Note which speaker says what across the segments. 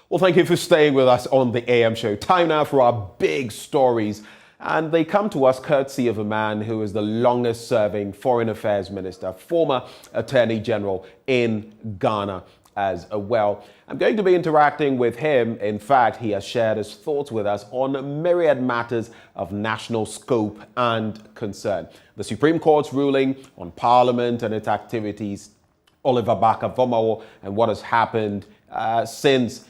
Speaker 1: Well, thank you for staying with us on the AM show. Time now for our big stories. And they come to us courtesy of a man who is the longest serving foreign affairs minister, former attorney general in Ghana as well. I'm going to be interacting with him. In fact, he has shared his thoughts with us on myriad matters of national scope and concern. The Supreme Court's ruling on Parliament and its activities, Oliver Barker-Vormawor, and what has happened since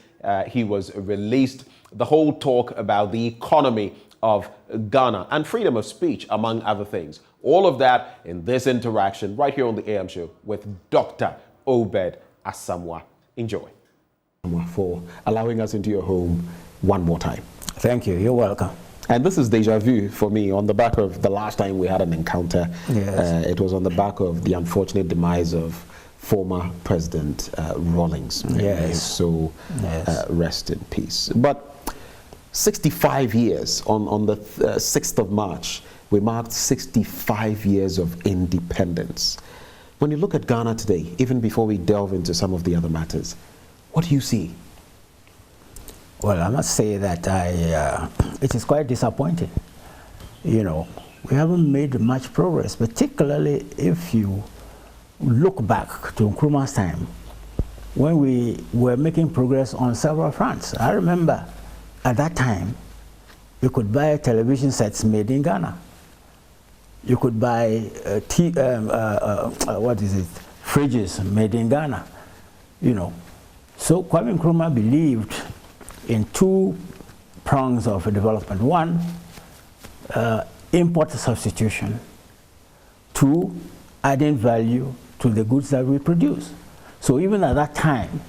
Speaker 1: he was released, the whole talk about the economy of Ghana and freedom of speech, among other things. All of that in this interaction right here on the AM show with Dr. ObedAsamoah. Enjoy. For allowing us into your home one more time.
Speaker 2: Thank you. You're welcome.
Speaker 1: And this is deja vu for me on the back of the last time we had an encounter.
Speaker 2: Yes.
Speaker 1: It was on the back of the unfortunate demise of former President Rawlings.
Speaker 2: Yes.
Speaker 1: So rest in peace. But 65 years, on the 6th of March, we marked 65 years of independence. When you look at Ghana today, even before we delve into some of the other matters, what do you see?
Speaker 2: Well, I must say that it is quite disappointing. You know, we haven't made much progress, particularly if you look back to Nkrumah's time, when we were making progress on several fronts. I remember at that time, you could buy television sets made in Ghana. You could buy fridges made in Ghana. You know, so Kwame Nkrumah believed in two prongs of development. One, import substitution. Two, adding value to the goods that we produce. So even at that time,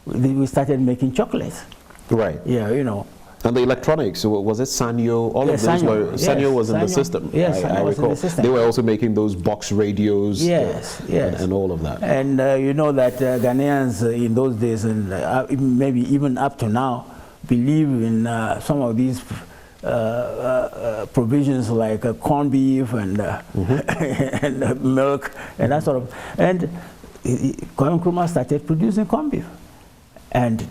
Speaker 2: we started making chocolates.
Speaker 1: Right.
Speaker 2: Yeah, you know.
Speaker 1: And the electronics, was it Sanyo? All of those were, Sanyo was in the system.
Speaker 2: Yes,
Speaker 1: I recall.
Speaker 2: in the system.
Speaker 1: They were also making those box radios.
Speaker 2: Yes, yes.
Speaker 1: And all of that.
Speaker 2: And you know that Ghanaians in those days, and maybe even up to now, believe in some of these provisions like corned beef and, and milk and that sort of. And Kwame Nkrumah started producing corned beef. And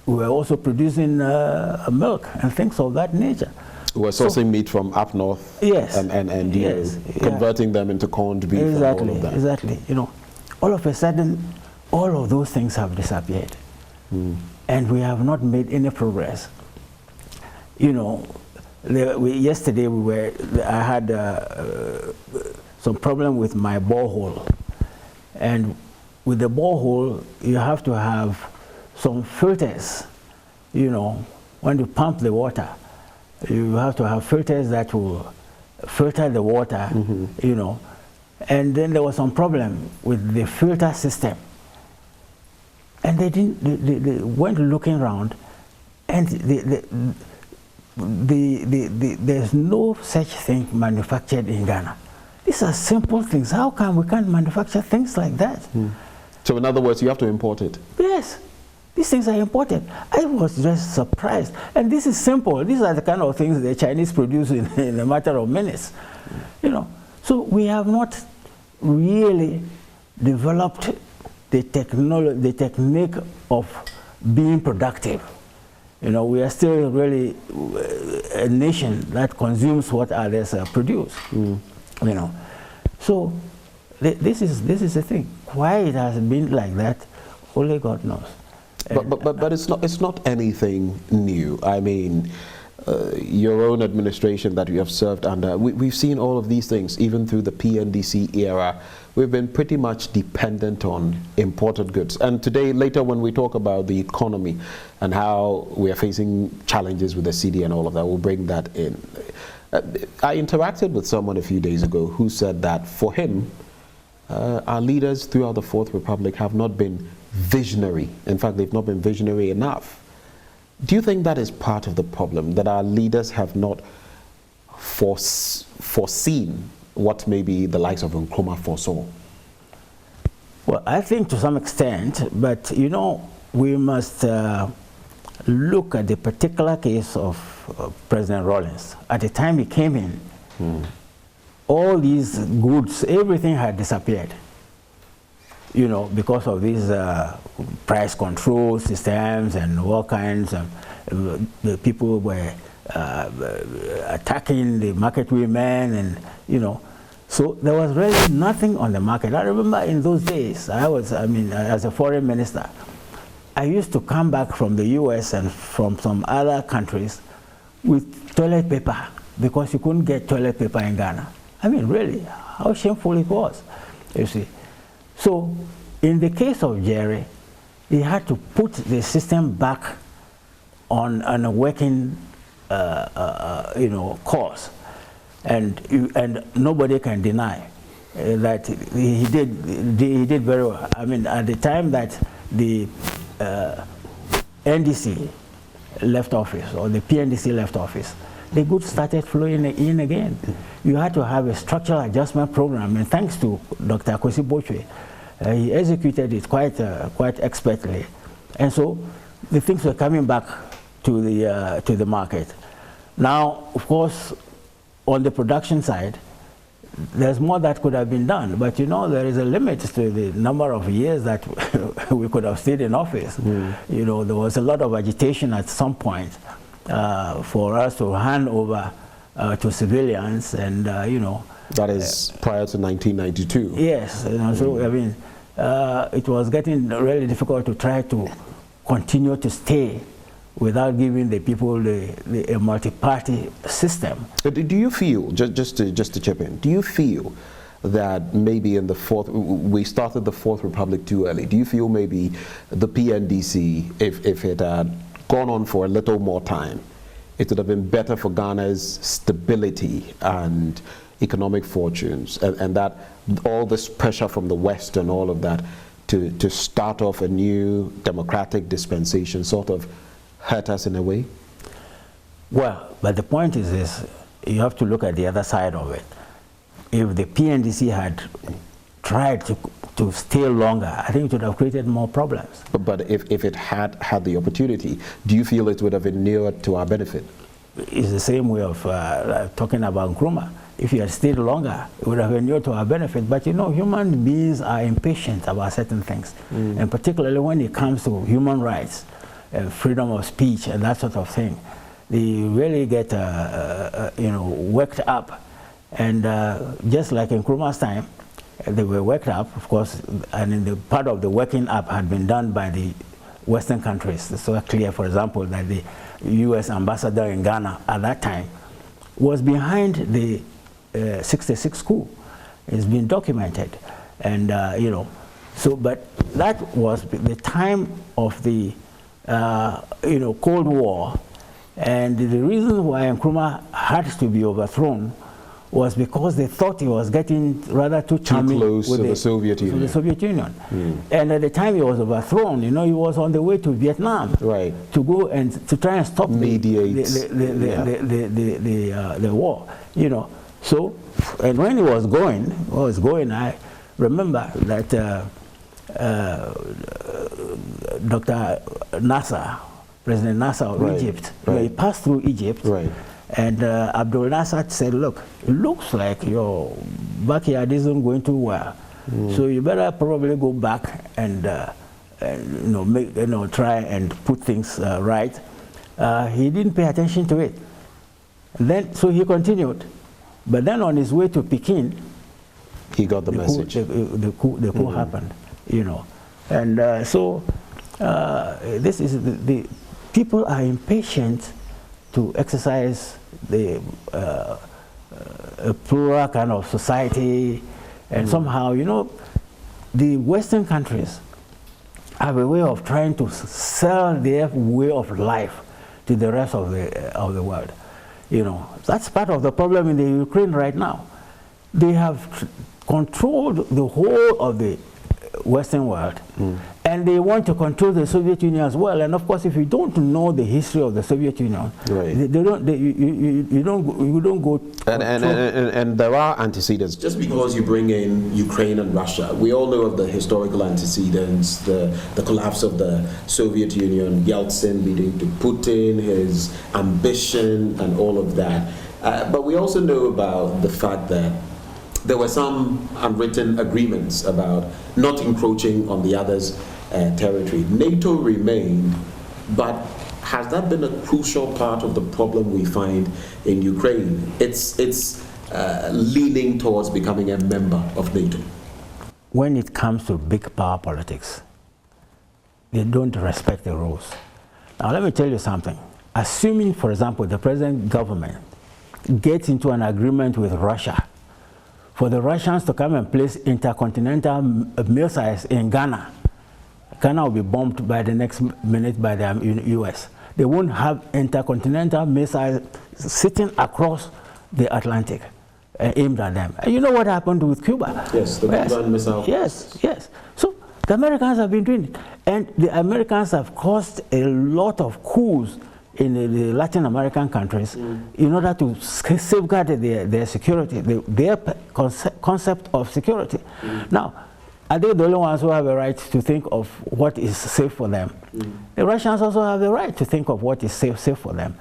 Speaker 2: we were also producing milk and things of that nature.
Speaker 1: We were sourcing meat from up north.
Speaker 2: Yes.
Speaker 1: And you know, converting them into corned beef.
Speaker 2: Exactly,
Speaker 1: and all of that.
Speaker 2: exactly. You know, all of a sudden, all of those things have disappeared. And we have not made any progress. You know, yesterday I had some problem with my borehole. And with the borehole, you have to have some filters. You know, when you pump the water, you have to have filters that will filter the water, you know. And then there was some problem with the filter system. And they went looking around, and there's no such thing manufactured in Ghana. These are simple things. How come we can't manufacture things like that?
Speaker 1: So in other words, you have to import it?
Speaker 2: Yes. These things are imported. I was just surprised. And this is simple. These are the kind of things the Chinese produce in a matter of minutes. You know, so we have not really developed the technique of being productive. You know, we are still really a nation that consumes what others produce. You know, so this is the thing. Why it has been like that, only God knows.
Speaker 1: But it's not anything new. I mean, your own administration that you have served under, we've seen all of these things even through the PNDC era. We've been pretty much dependent on imported goods. And today, later when we talk about the economy and how we are facing challenges with the CD and all of that, we'll bring that in. I interacted with someone a few days ago who said that for him, our leaders throughout the Fourth Republic have not been visionary. In fact, they've not been visionary enough. Do you think that is part of the problem, that our leaders have not foreseen what maybe the likes of Nkrumah foresaw?
Speaker 2: Well, I think to some extent, but you know, we must look at the particular case of President Rawlings. At the time he came in, all these goods, everything had disappeared. because of these price control systems and all kinds of, the people were attacking the market women, and so there was really nothing on the market. I remember in those days, as a foreign minister, I used to come back from the US and from some other countries with toilet paper, because you couldn't get toilet paper in Ghana. I mean, really, how shameful it was, you see. So, in the case of Jerry, he had to put the system back on a working, course, and nobody can deny that he did very well. I mean, at the time that the NDC left office, or the PNDC left office, the goods started flowing in again. You had to have a structural adjustment program, and thanks to Dr. Akwesi Bochwe, he executed it quite expertly, and so the things were coming back to the market. Now, of course, on the production side, there's more that could have been done, but there is a limit to the number of years that we could have stayed in office. There was a lot of agitation at some point for us to hand over to civilians, and
Speaker 1: that is prior to 1992.
Speaker 2: Yes, so I mean, it was getting really difficult to try to continue to stay without giving the people a multi-party system.
Speaker 1: Do you feel, just to chip in, do you feel that maybe in we started the Fourth Republic too early? Do you feel maybe the PNDC, if it had gone on for a little more time, it would have been better for Ghana's stability and economic fortunes, and that all this pressure from the West and all of that to start off a new democratic dispensation sort of hurt us in a way?
Speaker 2: Well, but the point is this, you have to look at the other side of it. If the PNDC had tried to stay longer, I think it would have created more problems.
Speaker 1: But if it had the opportunity, do you feel it would have inured to our benefit?
Speaker 2: It's the same way of talking about Nkrumah. If he had stayed longer, it would have inured to our benefit. But human beings are impatient about certain things, and particularly when it comes to human rights, freedom of speech, and that sort of thing. They really get worked up, and just like in Nkrumah's time, they were worked up, of course, and in the part of the working up had been done by the Western countries. It's so clear, for example, that the U.S. ambassador in Ghana at that time was behind the 66 coup. It's been documented, and so. But that was the time of the Cold War, and the reason why Nkrumah had to be overthrown was because they thought he was getting rather too charming
Speaker 1: close
Speaker 2: with
Speaker 1: to the Soviet Union.
Speaker 2: And at the time he was overthrown, he was on the way to Vietnam,
Speaker 1: right,
Speaker 2: to go and to try and stop
Speaker 1: mediate
Speaker 2: the war. So, and when he was going, I remember that Dr. Nasser, President Nasser of Egypt, he passed through Egypt, and Abdul Nasser said, look, it looks like your backyard isn't going too well, so you better probably go back and try and put things right. He didn't pay attention to it. And then, so he continued, but then on his way to Peking,
Speaker 1: he got the message.
Speaker 2: The coup happened, and so this is the people are impatient to exercise the a plural kind of society, and somehow, the Western countries have a way of trying to sell their way of life to the rest of the world. That's part of the problem in the Ukraine right now. They have controlled the whole of the Western world, and they want to control the Soviet Union as well. And of course, if you don't know the history of the Soviet Union, you don't go.
Speaker 1: And there are antecedents. Just because you bring in Ukraine and Russia, we all know of the historical antecedents, the collapse of the Soviet Union, Yeltsin leading to Putin, his ambition, and all of that. But we also know about the fact that there were some unwritten agreements about not encroaching on the other's territory. NATO remained, but has that been a crucial part of the problem we find in Ukraine? It's leaning towards becoming a member of NATO.
Speaker 2: When it comes to big power politics, they don't respect the rules. Now let me tell you something. Assuming, for example, the present government gets into an agreement with Russia for the Russians to come and place intercontinental missiles in Ghana, Ghana will be bombed by the next minute by the US. They won't have intercontinental missiles sitting across the Atlantic aimed at them. And you know what happened with Cuba?
Speaker 1: Yes, the Cuban missile.
Speaker 2: Yes. So the Americans have been doing it. And the Americans have caused a lot of coups in the Latin American countries in order to safeguard their security, their concept of security. Now, are they the only ones who have a right to think of what is safe for them? The Russians also have the right to think of what is safe for them.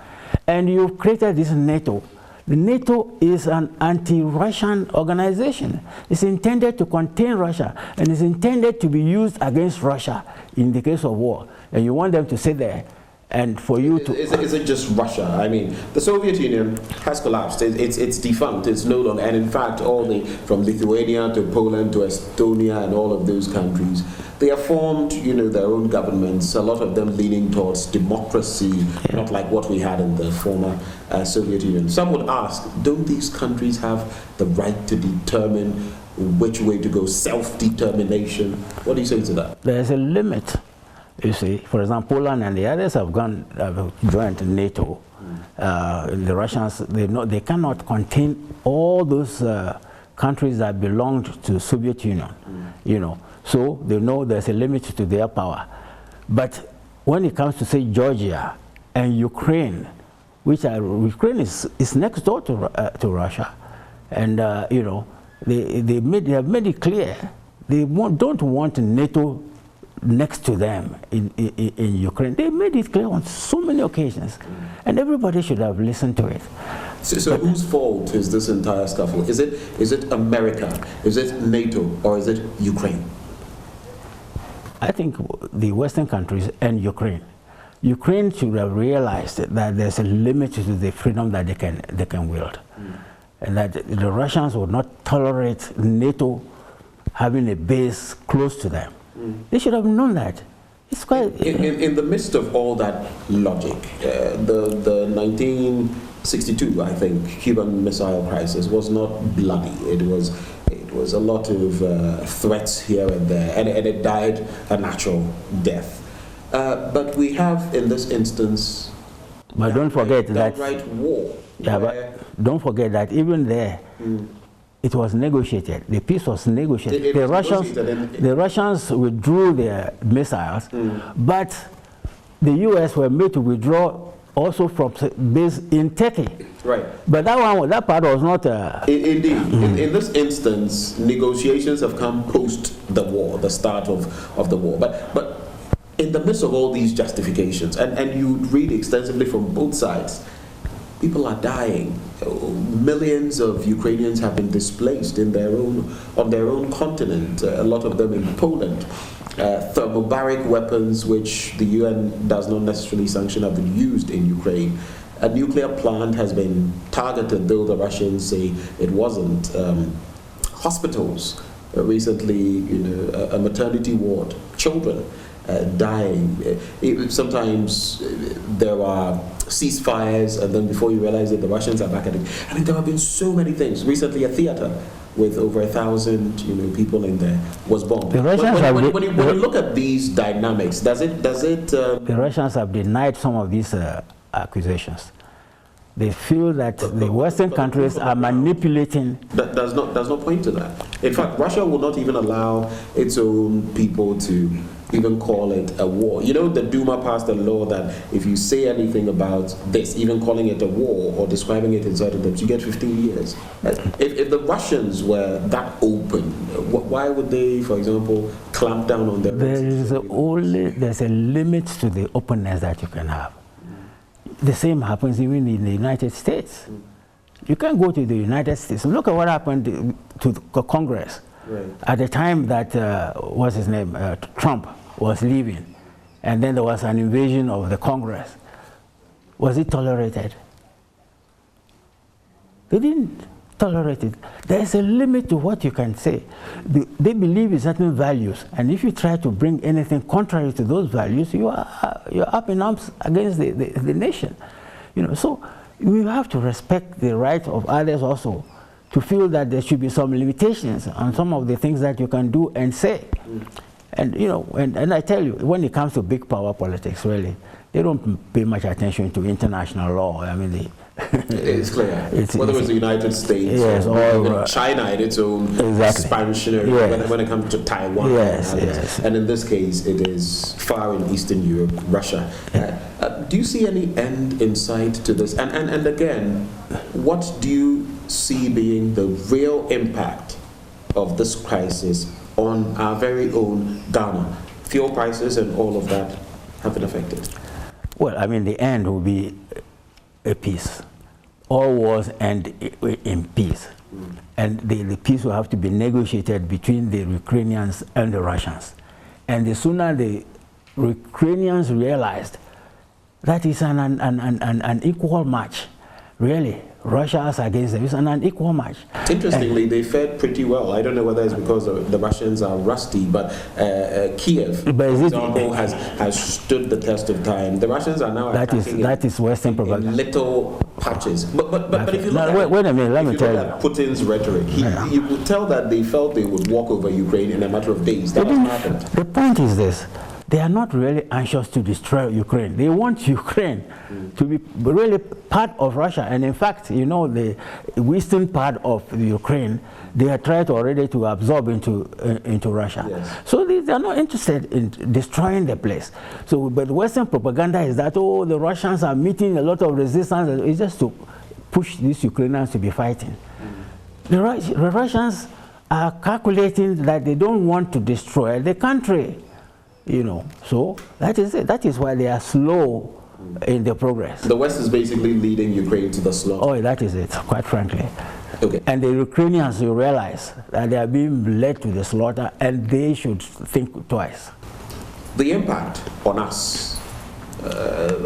Speaker 2: And you've created this NATO. The NATO is an anti-Russian organization. It's intended to contain Russia, and it's intended to be used against Russia in the case of war. And you want them to sit there and for you to...
Speaker 1: Is it just Russia? I mean, the Soviet Union has collapsed. It's defunct. It's no longer... And in fact, from Lithuania to Poland to Estonia and all of those countries, they have formed, their own governments, a lot of them leaning towards democracy, not like what we had in the former Soviet Union. Some would ask, don't these countries have the right to determine which way to go, self-determination? What do you say to that?
Speaker 2: There's a limit. You see, for example, Poland and the others have joined NATO. The Russians, they cannot contain all those countries that belonged to the Soviet Union, So they know there's a limit to their power. But when it comes to, say, Georgia and Ukraine, Ukraine is next door to Russia, and they have made it clear they don't want NATO next to them in Ukraine. They made it clear on so many occasions, and everybody should have listened to it.
Speaker 1: So whose fault is this entire scuffle? Is it America? Is it NATO? Or is it Ukraine?
Speaker 2: I think the Western countries and Ukraine. Ukraine should have realized that there's a limit to the freedom that they can wield, and that the Russians would not tolerate NATO having a base close to them. They should have known that. It's quite...
Speaker 1: In the midst of all that logic, the 1962, I think, Cuban Missile Crisis was not bloody. It was a lot of threats here and there, and it died a natural death. But we have, in this instance...
Speaker 2: But don't forget that...
Speaker 1: Downright war.
Speaker 2: Yeah, but don't forget that even there, it was negotiated. The peace was negotiated. The Russians withdrew their missiles, but the U.S. were made to withdraw also from base in Turkey.
Speaker 1: Right.
Speaker 2: But that part was not...
Speaker 1: Indeed. In this instance, negotiations have come post the war, the start of the war. But in the midst of all these justifications, and you read extensively from both sides, people are dying. Millions of Ukrainians have been displaced on their own continent, a lot of them in Poland. Thermobaric weapons, which the UN does not necessarily sanction, have been used in Ukraine. A nuclear plant has been targeted, though the Russians say it wasn't. Hospitals, recently, a maternity ward, children dying. Sometimes there are ceasefires, and then before you realize it, the Russians are back at it. I mean, there have been so many things. Recently, a theater with over 1,000 people in there was bombed. When you look at these dynamics, does it?
Speaker 2: The Russians have denied some of these accusations. They feel that the Western countries are manipulating.
Speaker 1: That does not point to that. In fact, Russia will not even allow its own people to even call it a war. The Duma passed a law that if you say anything about this, even calling it a war or describing it in certain terms, you get 15 years. If the Russians were that open, why would they, for example, clamp down on them?
Speaker 2: There's a limit to the openness that you can have. The same happens even in the United States. You can't go to the United States. Look at what happened to the Congress.
Speaker 1: Right.
Speaker 2: At the time that, what's his name, Trump was leaving, and then there was an invasion of the Congress. Was it tolerated? They didn't tolerate it. There's a limit to what you can say. They believe in certain values, and if you try to bring anything contrary to those values, you're up in arms against the nation. You know, so we have to respect the right of others also to feel that there should be some limitations on some of the things that you can do and say. And you know, and I tell you, when it comes to big power politics, really, they don't pay much attention to international law. I mean,
Speaker 1: it's clear. Whether it was the United States,
Speaker 2: yes,
Speaker 1: or even China in its own expansionary,
Speaker 2: yes.
Speaker 1: when it comes to Taiwan,
Speaker 2: yes, yes.
Speaker 1: And in this case, it is far in Eastern Europe, Russia. Do you see any end in sight to this? And again, what do you see being the real impact of this crisis on our very own Ghana? Fuel prices and all of that have been affected.
Speaker 2: Well, I mean, the end will be a peace. All wars end in peace. And the peace will have to be negotiated between the Ukrainians and the Russians. And the sooner the Ukrainians realized that it's an equal match, really. Russia is against them. It's an unequal match.
Speaker 1: Interestingly, they fared pretty well. I don't know whether it's because the Russians are rusty, but Kiev, for example, has stood the test of time. The Russians are now attacking
Speaker 2: that is Western propaganda.
Speaker 1: In little patches. But if you look at,
Speaker 2: wait a minute, let me tell you.
Speaker 1: Putin's rhetoric, he would tell that they felt they would walk over Ukraine in a matter of days. That was happened.
Speaker 2: The point is this. They are not really anxious to destroy Ukraine. They want Ukraine to be really part of Russia. And in fact, you know, the western part of Ukraine, they have tried already to absorb into Russia.
Speaker 1: Yes.
Speaker 2: So they are not interested in destroying the place. So, but Western propaganda is that, oh, the Russians are meeting a lot of resistance. It's just to push these Ukrainians to be fighting. The Russians are calculating that they don't want to destroy the country. You know, so that is it. That is why they are slow in their progress.
Speaker 1: The West is basically leading Ukraine to the slaughter.
Speaker 2: Oh, that is it, quite frankly.
Speaker 1: Okay.
Speaker 2: And the Ukrainians will realize that they are being led to the slaughter, and they should think twice.
Speaker 1: The impact on us,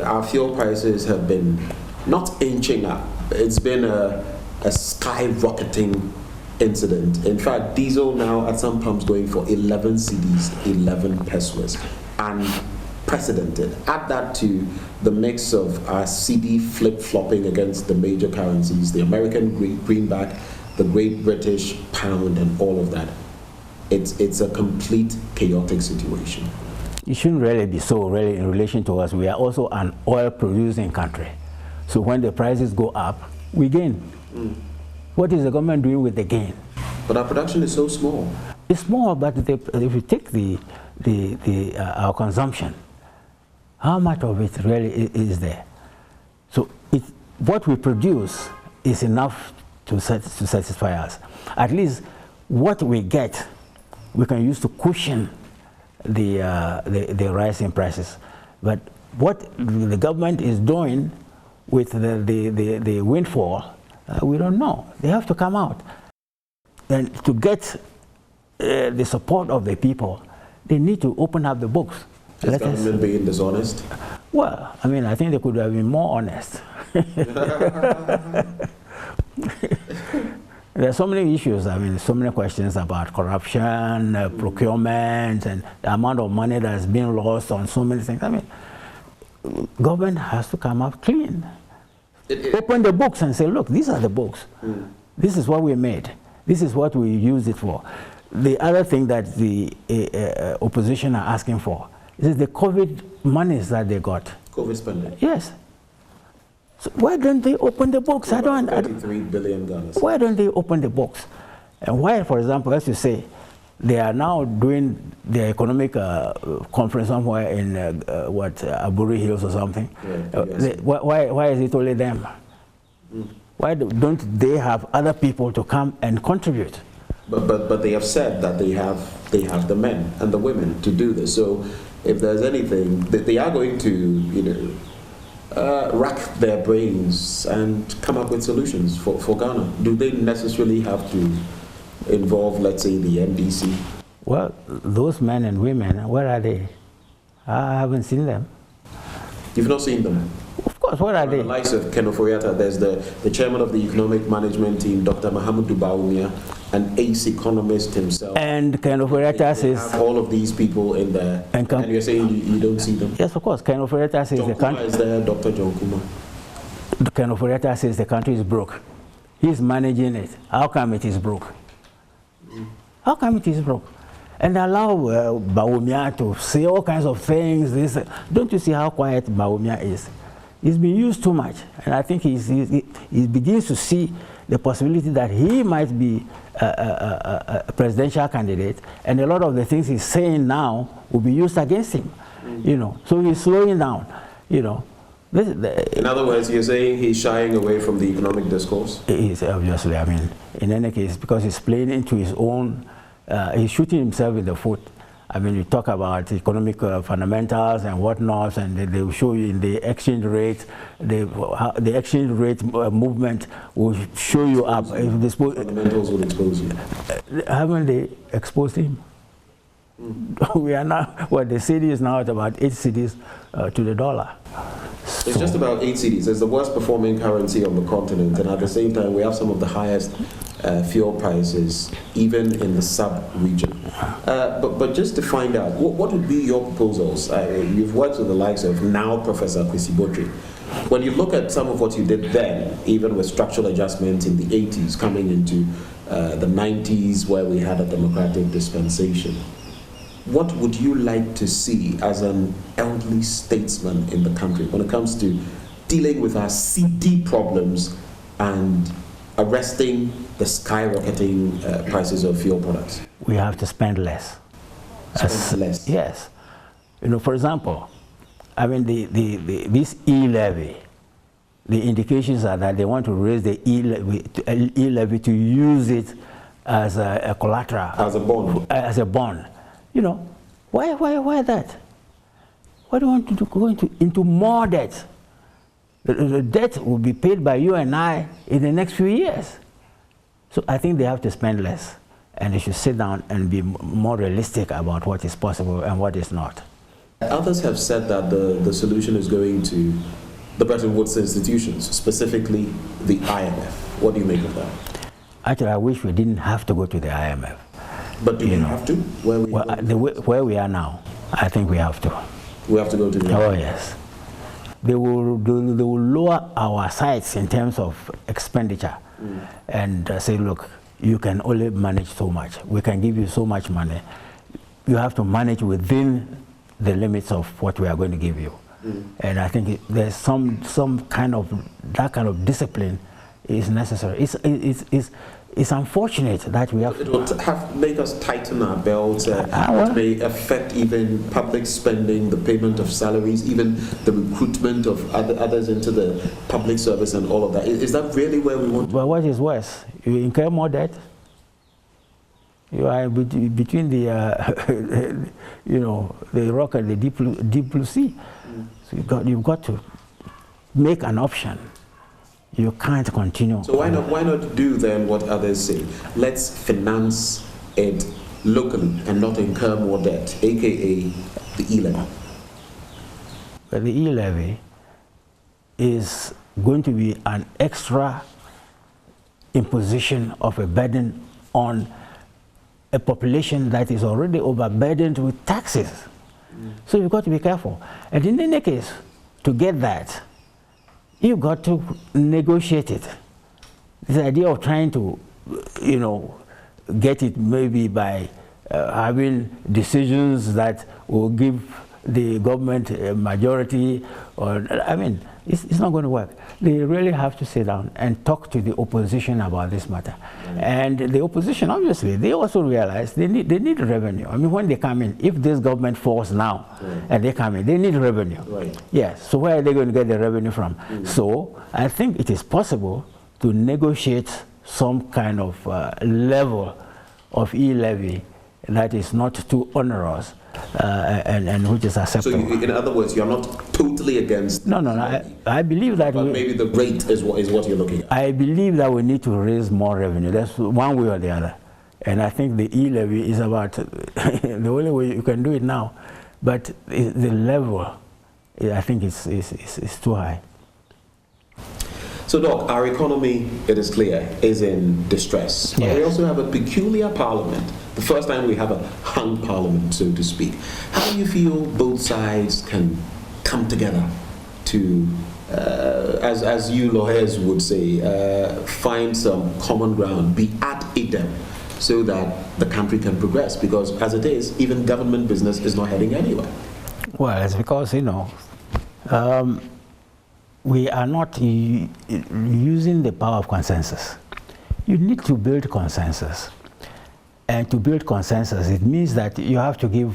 Speaker 1: our fuel prices have been not inching up. It's been a skyrocketing incident. In fact, diesel now at some pumps going for 11 cedis, 11 pesos, unprecedented. Add that to the mix of our CD flip-flopping against the major currencies, the American greenback, the Great British pound, and all of that. It's a complete chaotic situation.
Speaker 2: It shouldn't really be so, really, in relation to us. We are also an oil-producing country. So when the prices go up, we gain. What is the government doing with the gain?
Speaker 1: But our production is so small.
Speaker 2: It's small, but if you take our consumption, how much of it really is there? So what we produce is enough to satisfy us. At least what we get, we can use to cushion the rise in prices. But what the government is doing with the windfall, we don't know. They have to come out. And to get the support of the people, they need to open up the books.
Speaker 1: Is government being dishonest?
Speaker 2: Well, I mean, I think they could have been more honest. There are so many issues, I mean, so many questions about corruption, procurement, and the amount of money that has been lost on so many things. I mean, government has to come out clean. Open the books and say, look, these are the books. This is what we made. This is what we use it for. The other thing that the opposition are asking for is the COVID monies that they got.
Speaker 1: COVID spending?
Speaker 2: Yes. So why don't they open the books?
Speaker 1: 33 billion dollars.
Speaker 2: Why don't they open the books? And why, for example, as you say, they are now doing the economic conference somewhere in Aburi Hills or something. Yeah, why is it only them? Why don't they have other people to come and contribute?
Speaker 1: But they have said that they have the men and the women to do this. So if there's anything that they are going to,
Speaker 3: rack their brains and come up with solutions for Ghana? Do they necessarily have to involve, let's say, the MDC?
Speaker 2: Well, those men and women, where are they? I haven't seen them.
Speaker 3: You've not seen them?
Speaker 2: Of course, where are they?
Speaker 3: The likes of Ken Oforiatta, there's the chairman of the economic management team, Dr. Mahamudu Bawumia, an ace economist himself.
Speaker 2: And Ken Oforiatta says...
Speaker 3: have all of these people in there, and you're saying you don't see them?
Speaker 2: Yes, of course. Ken Oforiatta says the country...
Speaker 3: is there, Dr. John Kuma?
Speaker 2: Ken Oforiatta says the country is broke. He's managing it. How come it is broke? How come it is broke? And allow Bawumia to say all kinds of things. Don't you see how quiet Bawumia is? He's been used too much, and I think he begins to see the possibility that he might be a presidential candidate, and a lot of the things he's saying now will be used against him. You know, so he's slowing down. You know,
Speaker 3: in other words, you're saying he's shying away from the economic discourse?
Speaker 2: He's obviously. I mean, in any case, because he's playing into his own. He's shooting himself in the foot. I mean, you talk about economic fundamentals and whatnot, and they will show you in the exchange rate, the exchange rate movement will show you up.
Speaker 3: Fundamentals will expose you.
Speaker 2: Haven't they exposed him? We are now, well, the cedi is now at about 8 cedis to the dollar.
Speaker 3: It's just about 8 cedis. It's the worst performing currency on the continent, and at the same time, we have some of the highest fuel prices, even in the sub-region. But just to find out, what would be your proposals? You've worked with the likes of now Professor Kwesi Botry. When you look at some of what you did then, even with structural adjustments in the 80s, coming into the 90s where we had a democratic dispensation, what would you like to see as an elderly statesman in the country when it comes to dealing with our CD problems and arresting the skyrocketing prices of fuel products?
Speaker 2: We have to spend less.
Speaker 3: Spend less?
Speaker 2: Yes. You know, for example, I mean, this e-levy, the indications are that they want to raise the e-levy to use it as a collateral.
Speaker 3: As a bond?
Speaker 2: As a bond. You know, why that? Why do you want to go into more debt? The debt will be paid by you and I in the next few years. So I think they have to spend less, and they should sit down and be more realistic about what is possible and what is not.
Speaker 3: Others have said that the solution is going to the Bretton Woods institutions, specifically the IMF. What do you make of that?
Speaker 2: Actually, I wish we didn't have to go to the IMF.
Speaker 3: But do we have to?
Speaker 2: Where we are now, I think we have to.
Speaker 3: We have to go to the IMF?
Speaker 2: Oh, yes. They will lower our sights in terms of expenditure and say, look, you can only manage so much. We can give you so much money. You have to manage within the limits of what we are going to give you. And I think there's some kind of, that kind of discipline is necessary. It's unfortunate that we have...
Speaker 3: It will make us tighten our belts. It may affect even public spending, the payment of salaries, even the recruitment of others into the public service and all of that. Is that really where we want to...
Speaker 2: Well, what is worse? You incur more debt. You are between the, you know, the rock and the deep blue sea. So you've got to make an option. You can't continue.
Speaker 3: So why not do then what others say? Let's finance it locally and not incur more debt, aka the e-levy.
Speaker 2: But the e-levy is going to be an extra imposition of a burden on a population that is already overburdened with taxes. So you've got to be careful. And in any case, to get that, you've got to negotiate it. This idea of trying to, you know, get it maybe by having decisions that will give the government a majority, or, I mean, it's not going to work. They really have to sit down and talk to the opposition about this matter. And the opposition, obviously, they also realize they need revenue. I mean, when they come in, if this government falls now and they come in, they need revenue. Yes, so where are they going to get the revenue from? So I think it is possible to negotiate some kind of level of e-levy that is not too onerous, and which is acceptable.
Speaker 3: So, in other words, you're not totally against.
Speaker 2: No. I believe that.
Speaker 3: But maybe the rate is what you're looking at.
Speaker 2: I believe that we need to raise more revenue. That's one way or the other. And I think the e-levy is about the only way you can do it now. But the level, I think, is too high.
Speaker 3: So, Doc, our economy, it is clear, is in distress. But we also have a peculiar parliament. The first time we have a hung parliament, so to speak. How do you feel both sides can come together to, as you lawyers would say, find some common ground, be at idem, so that the country can progress? Because as it is, even government business is not heading anywhere.
Speaker 2: Well, it's because, we are not using the power of consensus. You need to build consensus. And to build consensus, it means that you have to give,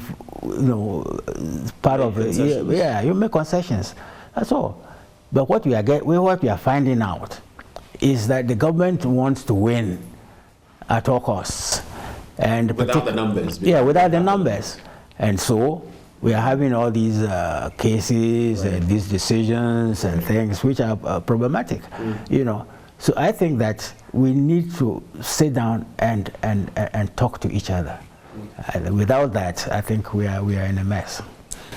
Speaker 2: part of it. Yeah, you make concessions. That's all. But what we are finding out is that the government wants to win at all costs. And
Speaker 3: without the numbers.
Speaker 2: Yeah, without the numbers. And so we are having all these cases and these decisions and things which are problematic, So I think that we need to sit down and talk to each other. Without that, I think we are in a mess.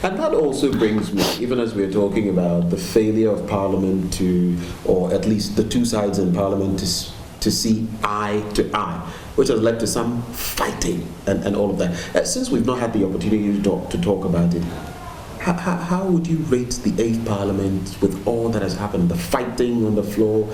Speaker 3: And that also brings me, even as we're talking about the failure of Parliament to, or at least the two sides in Parliament to see eye to eye, which has led to some fighting and all of that. Since we've not had the opportunity to talk about it, how would you rate the 8th Parliament with all that has happened? The fighting on the floor,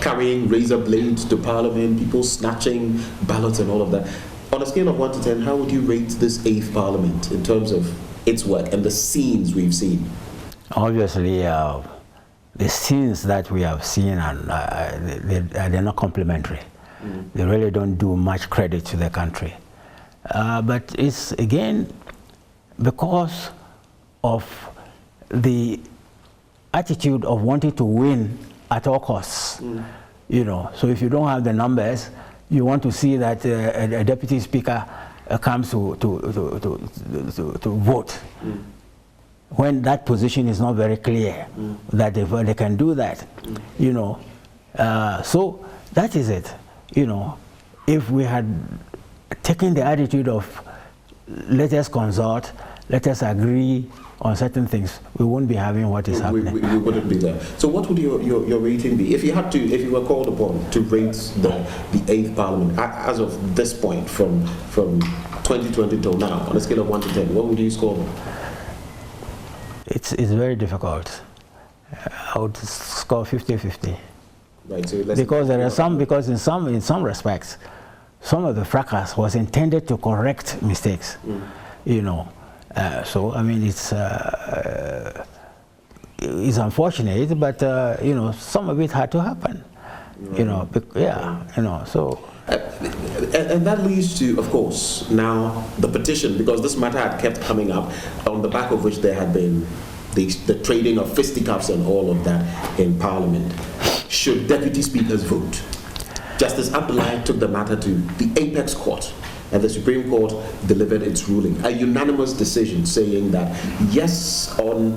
Speaker 3: carrying razor blades to Parliament, people snatching ballots and all of that. On a scale of 1 to 10, how would you rate this 8th Parliament in terms of its work and the scenes we've seen?
Speaker 2: Obviously, the scenes that we have seen, they're not complimentary. They really don't do much credit to the country. But it's, again, because of the attitude of wanting to win at all costs. So if you don't have the numbers, you want to see that a deputy speaker comes to vote. When that position is not very clear, that they can do that, so that is it. If we had taken the attitude of let us consult, let us agree on certain things, we won't be having what is happening.
Speaker 3: We wouldn't be there. So what would your rating be? If you were called upon to rate the 8th Parliament as of this point, from 2020 till now, on a scale of 1 to 10, what would you score them?
Speaker 2: It's very difficult. I would score 50-50.
Speaker 3: Right, so
Speaker 2: because in some respects, some of the fracas was intended to correct mistakes. So I mean, it's unfortunate, but some of it had to happen. So.
Speaker 3: And that leads to, of course, now the petition, because this matter had kept coming up, on the back of which there had been the trading of fisticuffs and all of that in Parliament. Should deputy speakers vote? Justice Abdullahi took the matter to the apex court, and the Supreme Court delivered its ruling, a unanimous decision saying that yes, on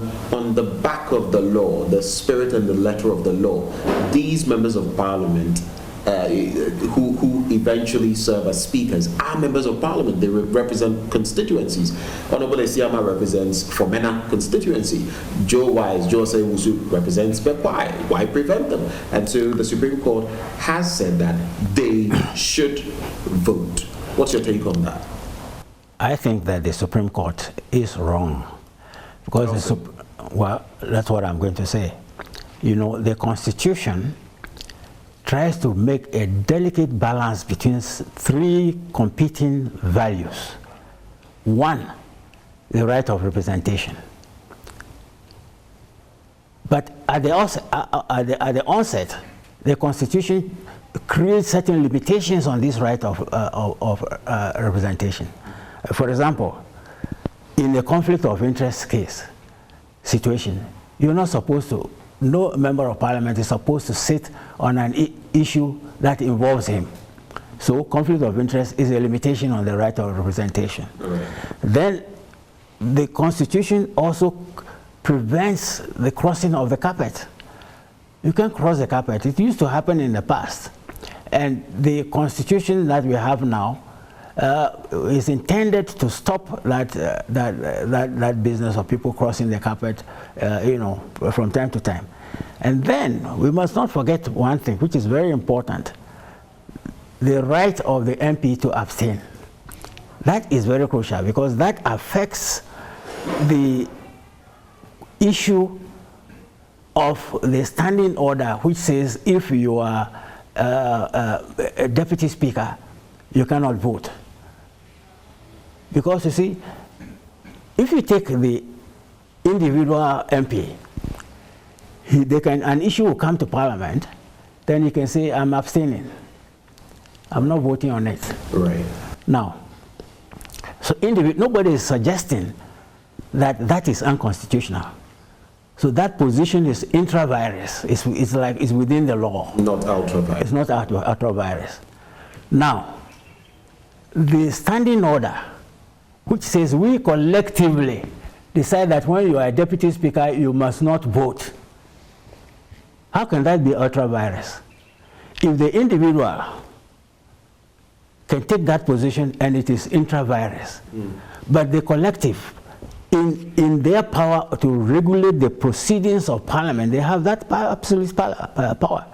Speaker 3: the back of the law, the spirit and the letter of the law, these members of Parliament who eventually serve as speakers are members of Parliament. They represent constituencies. Honorable Asamoah represents Fomena constituency. Joe Sewusu represents Bekwai. Why prevent them? And so the Supreme Court has said that they should vote. What's your take on that?
Speaker 2: I think that the Supreme Court is wrong, because well, that's what I'm going to say. The Constitution tries to make a delicate balance between 3 competing values. 1, the right of representation. But at the onset, the Constitution creates certain limitations on this right of representation. For example, in a conflict of interest situation, you're not supposed to, no member of Parliament is supposed to sit on an issue that involves him. So conflict of interest is a limitation on the right of representation.
Speaker 3: Right.
Speaker 2: Then the Constitution also prevents the crossing of the carpet. You can't cross the carpet. It used to happen in the past. And the Constitution that we have now is intended to stop that business of people crossing the carpet, from time to time. And then we must not forget one thing, which is very important: the right of the MP to abstain. That is very crucial, because that affects the issue of the standing order, which says if you are a deputy speaker, you cannot vote. Because you see, if you take the individual MP, an issue will come to Parliament, then he can say, I'm abstaining. I'm not voting on it.
Speaker 3: Right.
Speaker 2: Now, so nobody is suggesting that that is unconstitutional. So that position is intra-virus. It's within the law.
Speaker 3: Not ultra-virus.
Speaker 2: It's not ultra-virus. Now, the standing order, which says we collectively decide that when you are a deputy speaker, you must not vote. How can that be ultra-virus? If the individual can take that position and it is intra-virus, but the collective, in their power to regulate the proceedings of Parliament, they have that absolute power.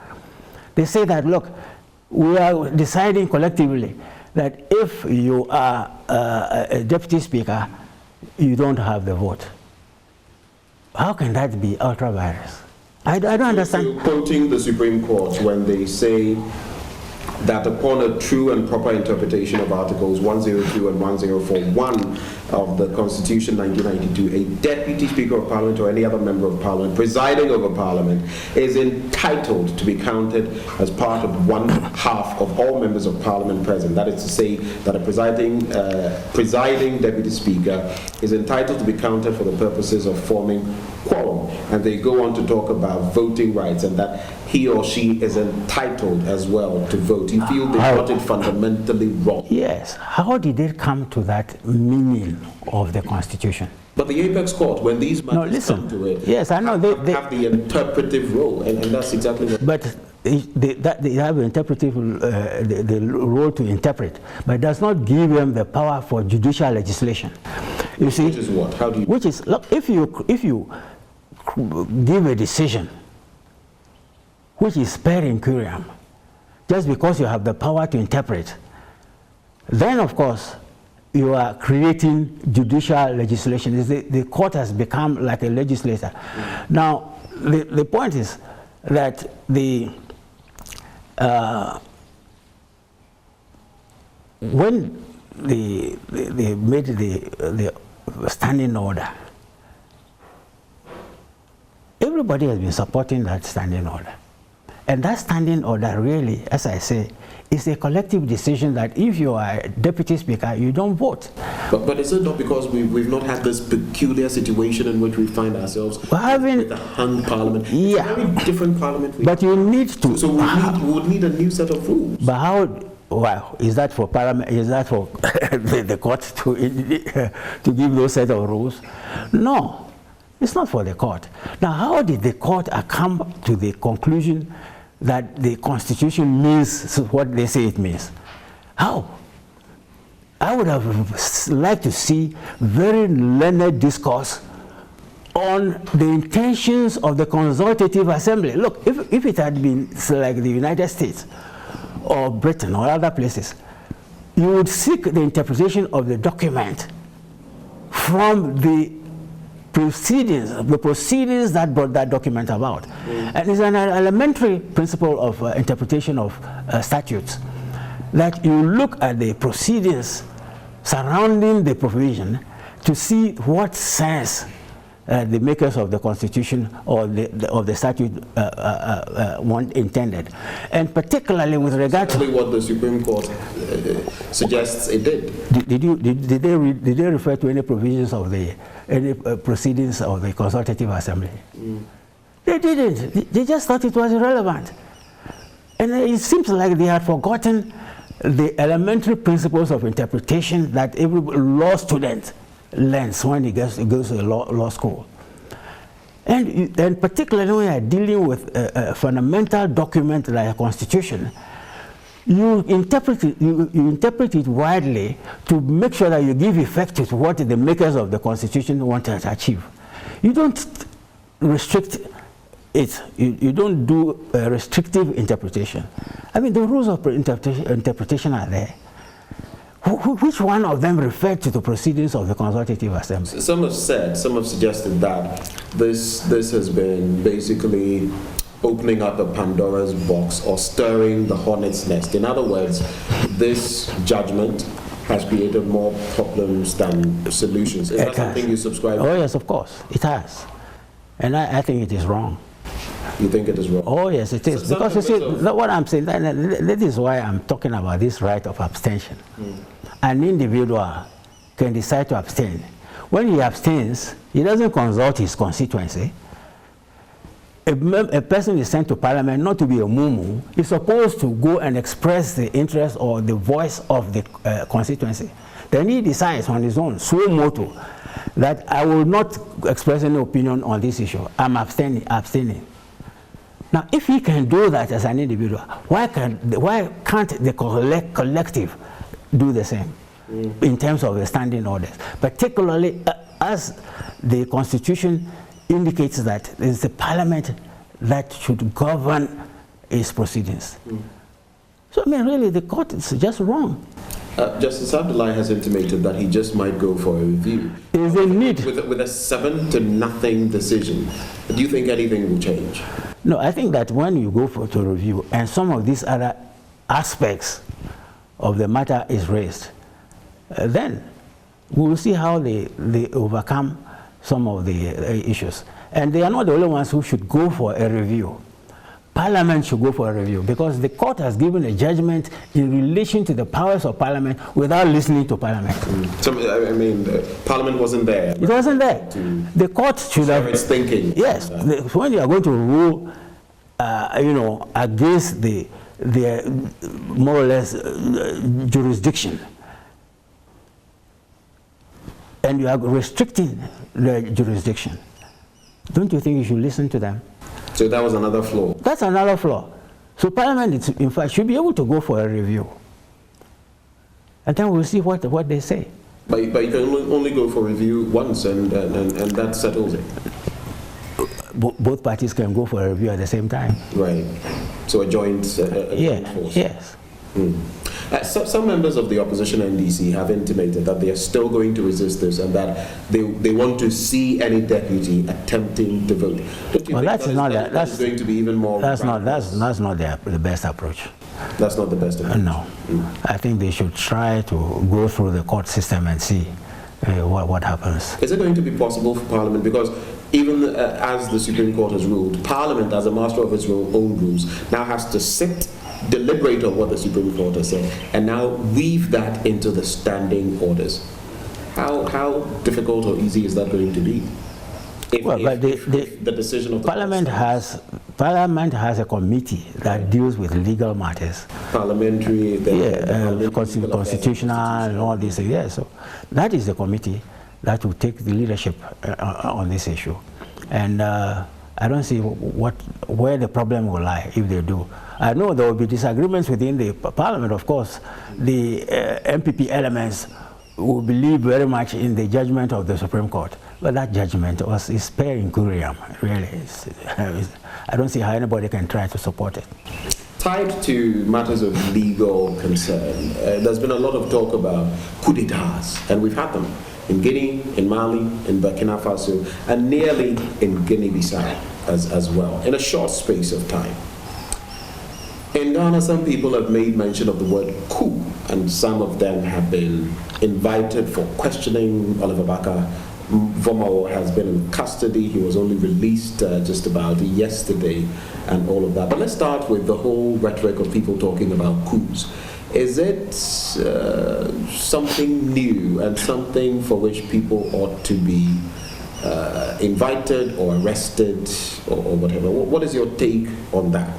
Speaker 2: They say that, look, we are deciding collectively that if you are a deputy speaker, you don't have the vote. How can that be ultra-virus? I don't understand.
Speaker 3: You're quoting the Supreme Court when they say that upon a true and proper interpretation of Articles 102 and 1041 of the Constitution 1992, a Deputy Speaker of Parliament or any other Member of Parliament presiding over Parliament is entitled to be counted as part of 1/2 of all Members of Parliament present. That is to say that a presiding Deputy Speaker is entitled to be counted for the purposes of forming quorum. And they go on to talk about voting rights and that he or she is entitled as well to vote. You feel they got it fundamentally wrong?
Speaker 2: Yes. How did it come to that meaning of the Constitution?
Speaker 3: But the Apex Court, when these matters come to it,
Speaker 2: yes, I know they
Speaker 3: have the interpretive role, and that's exactly what.
Speaker 2: But they have interpretive the role to interpret, but it does not give them the power for judicial legislation. You see,
Speaker 3: which is what? How do you?
Speaker 2: Which is, look, if you give a decision which is per incuriam, just because you have the power to interpret, then of course you are creating judicial legislation. The court has become like a legislator. Now, the point is that when they made the standing order, everybody has been supporting that standing order. And that standing order really, as I say, is a collective decision that if you are a deputy speaker, you don't vote.
Speaker 3: But is it not because we've not had this peculiar situation in which we find ourselves with a hung parliament?
Speaker 2: Yeah.
Speaker 3: It's a very different parliament.
Speaker 2: But you need to.
Speaker 3: So we would need a new set of rules.
Speaker 2: But how? Well, is that for Parliament? Is that for the court to give those set of rules? No, it's not for the court. Now, how did the court come to the conclusion that the Constitution means what they say it means? How? I would have liked to see very learned discourse on the intentions of the Consultative Assembly. Look, if it had been like the United States or Britain or other places, you would seek the interpretation of the document from the proceedings that brought that document about. And it's an elementary principle of interpretation of statutes, that you look at the proceedings surrounding the provision to see what sense the makers of the Constitution or of the statute intended, and particularly with regard to
Speaker 3: what the Supreme Court suggests it did.
Speaker 2: Did they refer to any provisions of any proceedings of the Consultative Assembly? They didn't. They just thought it was irrelevant, and it seems like they had forgotten the elementary principles of interpretation that every law student lens when he goes to law school. And particularly when you're dealing with a fundamental document like a constitution, you interpret it widely to make sure that you give effect to what the makers of the constitution wanted to achieve. You don't restrict it. You don't do a restrictive interpretation. I mean, the rules of interpretation are there. Which one of them referred to the proceedings of the Consultative Assembly?
Speaker 3: Some have suggested that this has been basically opening up a Pandora's box or stirring the hornet's nest. In other words, this judgment has created more problems than solutions. Is that something you subscribe to?
Speaker 2: Oh yes, of course, it has. And I think it is wrong.
Speaker 3: You think it is wrong?
Speaker 2: Oh yes, it is.
Speaker 3: So
Speaker 2: because you see, what I'm saying, that is why I'm talking about this right of abstention. An individual can decide to abstain. When he abstains, he doesn't consult his constituency. A person is sent to parliament not to be a mumu. He's supposed to go and express the interest or the voice of the constituency. Then he decides on his own, suo motu, that I will not express any opinion on this issue. I'm abstaining. Now, if he can do that as an individual, why can't the collective do the same in terms of the standing orders? Particularly as the Constitution indicates that it's the Parliament that should govern its proceedings. So, I mean, really, the court is just wrong.
Speaker 3: Justice Abdullahi has intimated that he just might go for a review.
Speaker 2: Is a need.
Speaker 3: With a 7-0 decision, do you think anything will change?
Speaker 2: No, I think that when you go to review and some of these other aspects of the matter is raised, then we will see how they overcome some of the issues. And they are not the only ones who should go for a review. Parliament should go for a review because the court has given a judgment in relation to the powers of Parliament without listening to Parliament.
Speaker 3: So, I mean, Parliament wasn't there.
Speaker 2: It wasn't there. The court should have...
Speaker 3: It's thinking.
Speaker 2: Yes. When you are going to rule, against the more or less jurisdiction, and you are restricting the jurisdiction, don't you think you should listen to them?
Speaker 3: So that was another flaw.
Speaker 2: That's another flaw. So Parliament, in fact, should be able to go for a review. And then we'll see what they say.
Speaker 3: But you can only go for review once and that settles it.
Speaker 2: Both parties can go for a review at the same time.
Speaker 3: Right. So a joint force.
Speaker 2: Yes.
Speaker 3: Some members of the opposition NDC have intimated that they are still going to resist this and that they want to see any deputy attempting to vote. Don't you think that's going to be even more?
Speaker 2: That's not the best approach.
Speaker 3: That's not the best approach.
Speaker 2: No. I think they should try to go through the court system and see what happens.
Speaker 3: Is it going to be possible for Parliament? Because even as the Supreme Court has ruled, Parliament, as a master of its own rules, now has to sit, deliberate on what the Supreme Court has said, and now weave that into the standing orders. How difficult or easy is that going to be? The decision of the
Speaker 2: Parliament has a committee that deals with legal matters.
Speaker 3: Parliamentary,
Speaker 2: constitutional, and all these things. Yeah, so that is the committee that will take the leadership on this issue, and I don't see where the problem will lie if they do. I know there will be disagreements within the Parliament, of course. The MPP elements will believe very much in the judgment of the Supreme Court, but that judgment is per incuriam, really. I don't see how anybody can try to support it.
Speaker 3: Tied to matters of legal concern, there's been a lot of talk about coup d'etats, and we've had them in Guinea, in Mali, in Burkina Faso, and nearly in Guinea-Bissau as well, in a short space of time. In Ghana, some people have made mention of the word coup, and some of them have been invited for questioning. Oliver Baka Vomo has been in custody. He was only released just about yesterday and all of that. But let's start with the whole rhetoric of people talking about coups. Is it something new and something for which people ought to be invited or arrested or whatever? What is your take on that?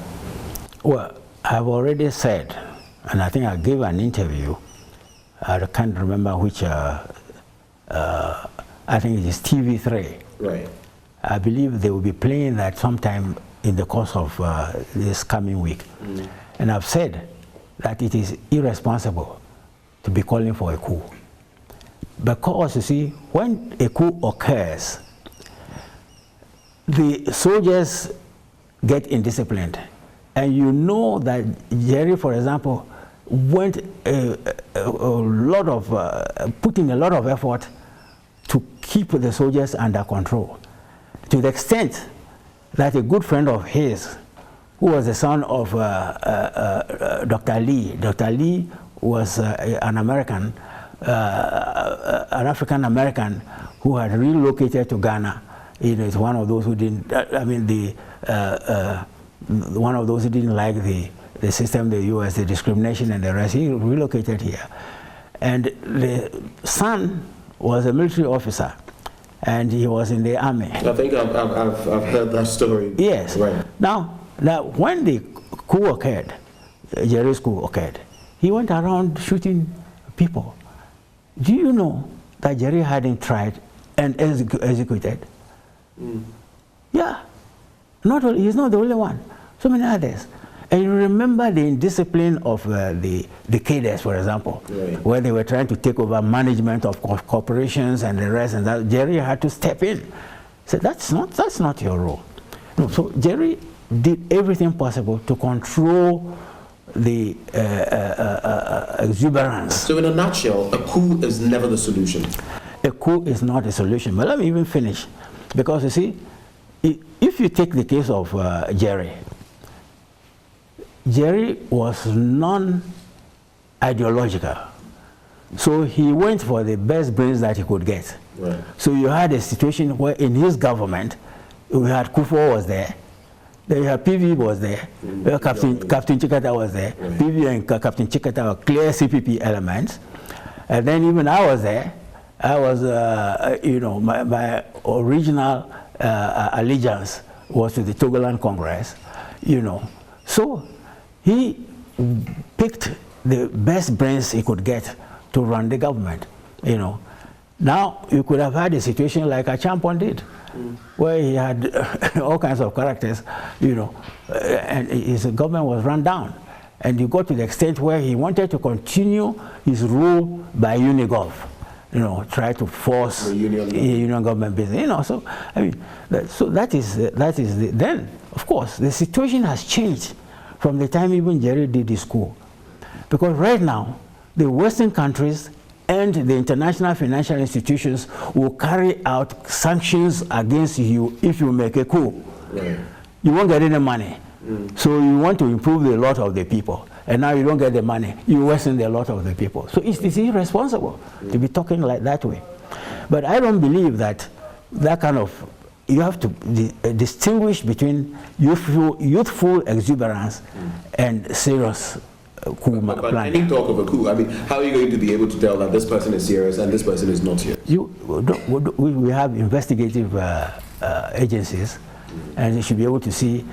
Speaker 2: Well, I've already said, and I think I gave an interview, I can't remember which I think it is TV3.
Speaker 3: Right.
Speaker 2: I believe they will be playing that sometime in the course of this coming week. And I've said that it is irresponsible to be calling for a coup. Because, you see, when a coup occurs, the soldiers get indisciplined. And you know that Jerry, for example, went putting a lot of effort to keep the soldiers under control, to the extent that a good friend of his, who was the son of Dr. Lee was an American, an African American who had relocated to Ghana. It's one of those who didn't. One of those who didn't like the system, the U.S., the discrimination and the rest. He relocated here, and the son was a military officer, and he was in the army.
Speaker 3: I think I've heard that story.
Speaker 2: Yes.
Speaker 3: Right.
Speaker 2: Now when the coup occurred, Jerry's coup occurred, he went around shooting people. Do you know that Jerry had him tried and executed? Yeah. He's not the only one. So many others. And you remember the indiscipline of the cadres, for example,
Speaker 3: right,
Speaker 2: where they were trying to take over management of corporations and the rest, and that Jerry had to step in. He said, that's not your role. No, so Jerry did everything possible to control the exuberance.
Speaker 3: So in a nutshell, a coup is never the solution.
Speaker 2: A coup is not a solution. But let me even finish. Because you see, if you take the case of Jerry was non-ideological. So he went for the best brains that he could get.
Speaker 3: Right.
Speaker 2: So you had a situation where in his government, we had Kufuor was there, then you had PV was there, Captain Chikata was there. Right. PV and Captain Chikata were clear CPP elements. And then even I was there. I was, my original allegiance was to the Togoland Congress, So he picked the best brains he could get to run the government, Now, you could have had a situation like Asamoah did, where he had all kinds of characters, and his government was run down. And you got to the extent where he wanted to continue his rule by Unigov. Try to force the union government business. So I mean, that is then of course the situation has changed from the time even Jerry did his coup, because right now the Western countries and the international financial institutions will carry out sanctions against you if you make a coup.
Speaker 3: Right.
Speaker 2: You won't get any money. So you want to improve the lot of the people, and now you don't get the money, you worsen the lot of the people. So it's irresponsible to be talking like that way. But I don't believe that kind of, you have to distinguish between youthful exuberance and serious coup
Speaker 3: but
Speaker 2: planning.
Speaker 3: any talk of a coup, I mean, how are you going to be able to tell that this person is serious and this person is not serious?
Speaker 2: We have investigative agencies, and you should be able to see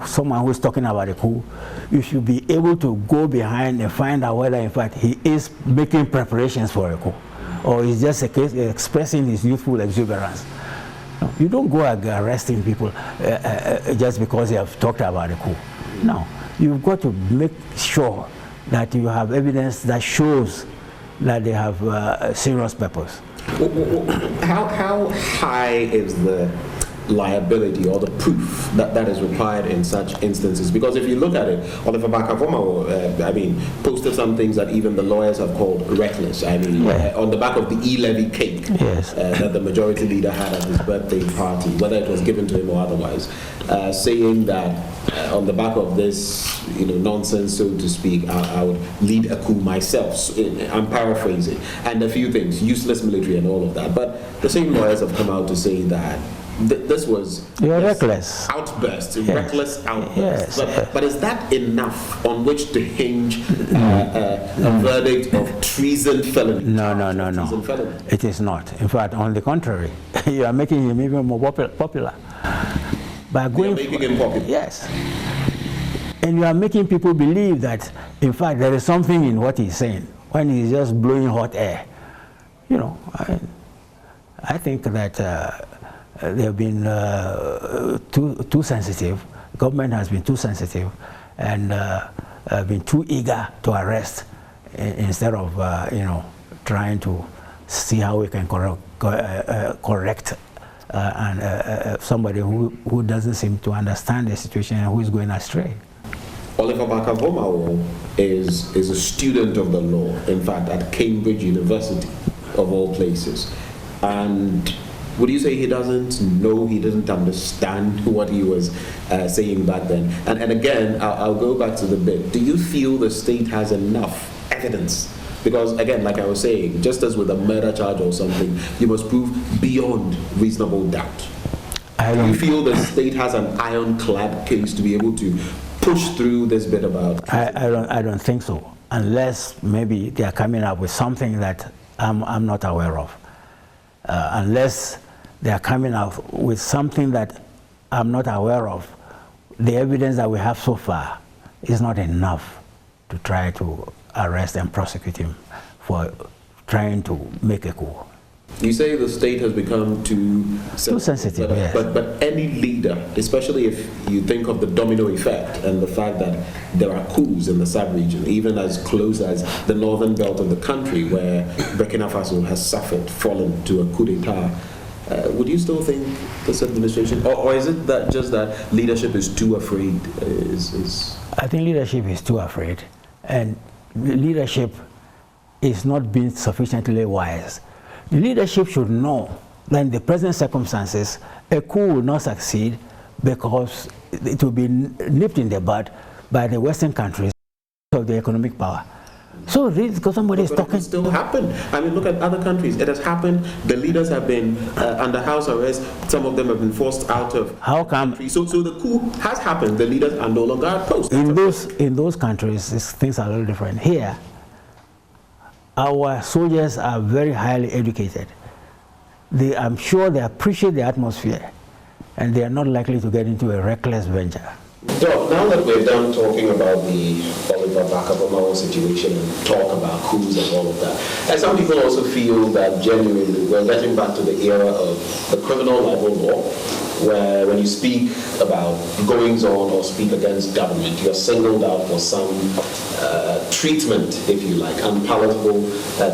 Speaker 2: someone who is talking about a coup. You should be able to go behind and find out whether, in fact, he is making preparations for a coup, or he's just expressing his youthful exuberance. No, you don't go arresting people just because they have talked about a coup. No, you've got to make sure that you have evidence that shows that they have serious purpose.
Speaker 3: How high is the liability or the proof that is required in such instances? Because if you look at it, Oliver Asamoah, posted some things that even the lawyers have called reckless. On the back of the e-levy cake,
Speaker 2: yes,
Speaker 3: that the majority leader had at his birthday party, whether it was given to him or otherwise, saying that on the back of this, nonsense, so to speak, I would lead a coup myself. I'm paraphrasing, and a few things, useless military and all of that. But the same lawyers have come out to say that this was
Speaker 2: reckless
Speaker 3: outburst,
Speaker 2: yes,
Speaker 3: reckless outburst.
Speaker 2: Yes.
Speaker 3: But is that enough on which to hinge a verdict of treason felony?
Speaker 2: No.
Speaker 3: Treason felony?
Speaker 2: It is not. In fact, on the contrary, you are making him even more popular. By going
Speaker 3: making him popular.
Speaker 2: Yes. And you are making people believe that, in fact, there is something in what he's saying when he's just blowing hot air. I think that they have been too sensitive. Government has been too sensitive and been too eager to arrest instead of trying to see how we can correct somebody who doesn't seem to understand the situation and who is going astray.
Speaker 3: Asamoah is a student of the law, in fact, at Cambridge University, of all places. And would you say he doesn't know, he doesn't understand what he was saying back then? And again, I'll go back to the bit. Do you feel the state has enough evidence? Because again, like I was saying, just as with a murder charge or something, you must prove beyond reasonable doubt. Do you feel the state has an ironclad case to be able to push through this bit about?
Speaker 2: I don't think so, unless maybe they are coming up with something that I'm not aware of. Unless they are coming out with something that I'm not aware of, the evidence that we have so far is not enough to try to arrest and prosecute him for trying to make a coup.
Speaker 3: You say the state has become too
Speaker 2: sensitive, yes.
Speaker 3: But any leader, especially if you think of the domino effect and the fact that there are coups in the sub-region, even as close as the northern belt of the country where Burkina Faso has fallen to a coup d'etat, would you still think this administration, or is it that just that leadership is too afraid?
Speaker 2: I think leadership is too afraid, and leadership is not being sufficiently wise. The leadership should know that in the present circumstances, a coup will not succeed because it will be nipped in the bud by the Western countries of the economic power. So because somebody is talking.
Speaker 3: It still happened. I mean, look at other countries. It has happened. The leaders have been under house arrest. Some of them have been forced out of.
Speaker 2: How come?
Speaker 3: So the coup has happened. The leaders are no longer at post.
Speaker 2: In those countries, things are a little different. Here, our soldiers are very highly educated. I'm sure they appreciate the atmosphere, and they are not likely to get into a reckless venture.
Speaker 3: Doc, now that we're done talking about the Oliver Barker-Asamoah situation and talk about coups and all of that, and some people also feel that genuinely we're getting back to the era of the criminal libel law, where when you speak about goings on or speak against government, you're singled out for some treatment, if you like, unpalatable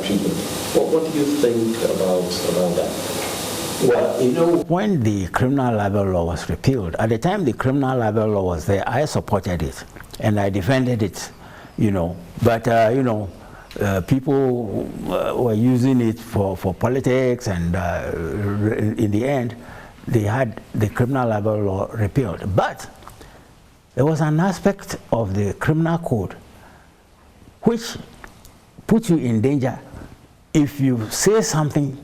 Speaker 3: treatment. What do you think about that?
Speaker 2: Well, when the criminal libel law was repealed, at the time the criminal libel law was there, I supported it and I defended it, But, people were using it for politics, and in the end, they had the criminal libel law repealed. But there was an aspect of the criminal code which puts you in danger if you say something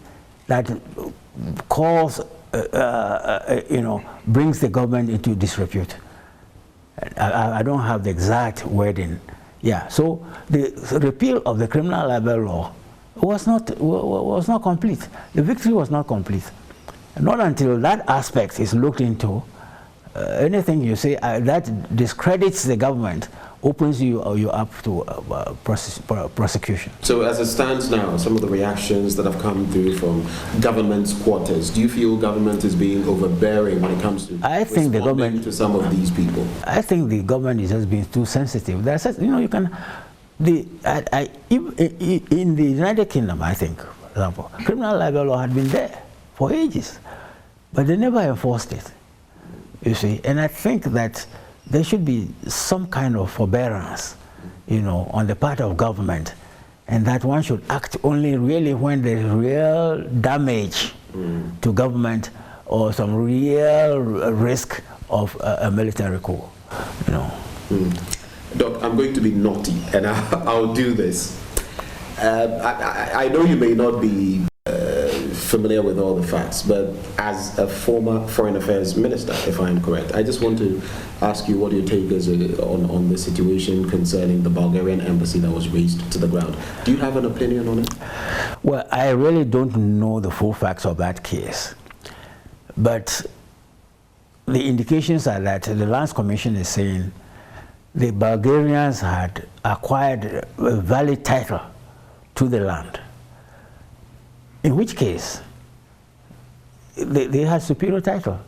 Speaker 2: that brings the government into disrepute. I don't have the exact wording. Yeah, so the repeal of the criminal libel law was not complete. The victory was not complete. Not until that aspect is looked into, anything you say that discredits the government opens you up to prosecution.
Speaker 3: So as it stands now, some of the reactions that have come through from government's quarters, do you feel government is being overbearing when it comes to responding to some of these people?
Speaker 2: I think the government is just being too sensitive. That's you can, in the United Kingdom, I think, for example, criminal libel law had been there for ages, but they never enforced it. You see, and I think that there should be some kind of forbearance, on the part of government, and that one should act only really when there's real damage to government or some real risk of a military coup,
Speaker 3: Doc, I'm going to be naughty, and I'll do this. I know you may not be familiar with all the facts, but as a former foreign affairs minister, if I'm correct, I just want to ask you what your take is on the situation concerning the Bulgarian embassy that was razed to the ground. Do you have an opinion on it?
Speaker 2: Well, I really don't know the full facts of that case, but the indications are that the Lands Commission is saying the Bulgarians had acquired a valid title to the land, in which case they have superior title,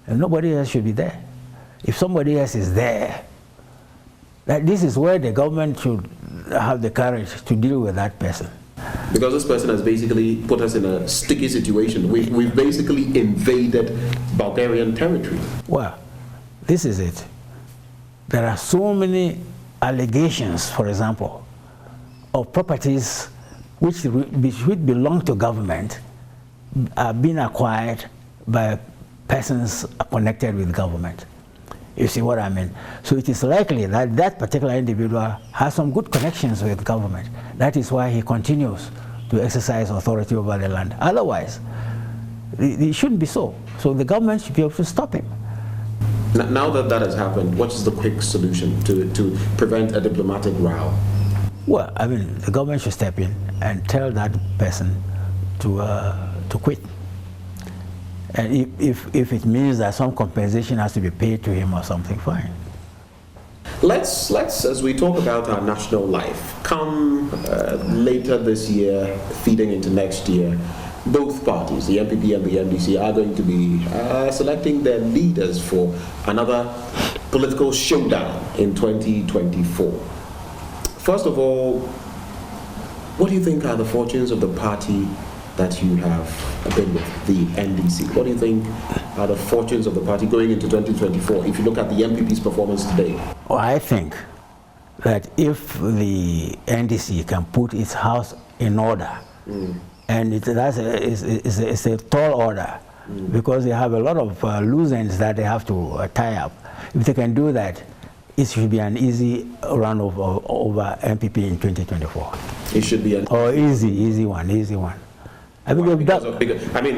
Speaker 2: and nobody else should be there. If somebody else is there, this is where the government should have the courage to deal with that person.
Speaker 3: Because this person has basically put us in a sticky situation. We've basically invaded Bulgarian territory.
Speaker 2: Well, this is it. There are so many allegations, for example, of properties which belong to government are being acquired by persons connected with government. You see what I mean? So it is likely that that particular individual has some good connections with government. That is why he continues to exercise authority over the land. Otherwise, it shouldn't be so. So the government should be able to stop him.
Speaker 3: Now that that has happened, what is the quick solution to prevent a diplomatic row?
Speaker 2: Well, I mean, the government should step in and tell that person to quit. And if it means that some compensation has to be paid to him or something, fine.
Speaker 3: Let's as we talk about our national life, come later this year, feeding into next year, both parties, the MPP and the MDC, are going to be selecting their leaders for another political showdown in 2024. First of all, what do you think are the fortunes of the party that you have been with, the NDC? What do you think are the fortunes of the party going into 2024 if you look at the MPP's performance today?
Speaker 2: Well, I think that if the NDC can put its house in order, and it's a tall order, because they have a lot of loose ends that they have to tie up. If they can do that, it should be an easy run over MPP in 2024.
Speaker 3: It should be an
Speaker 2: easy one. I mean,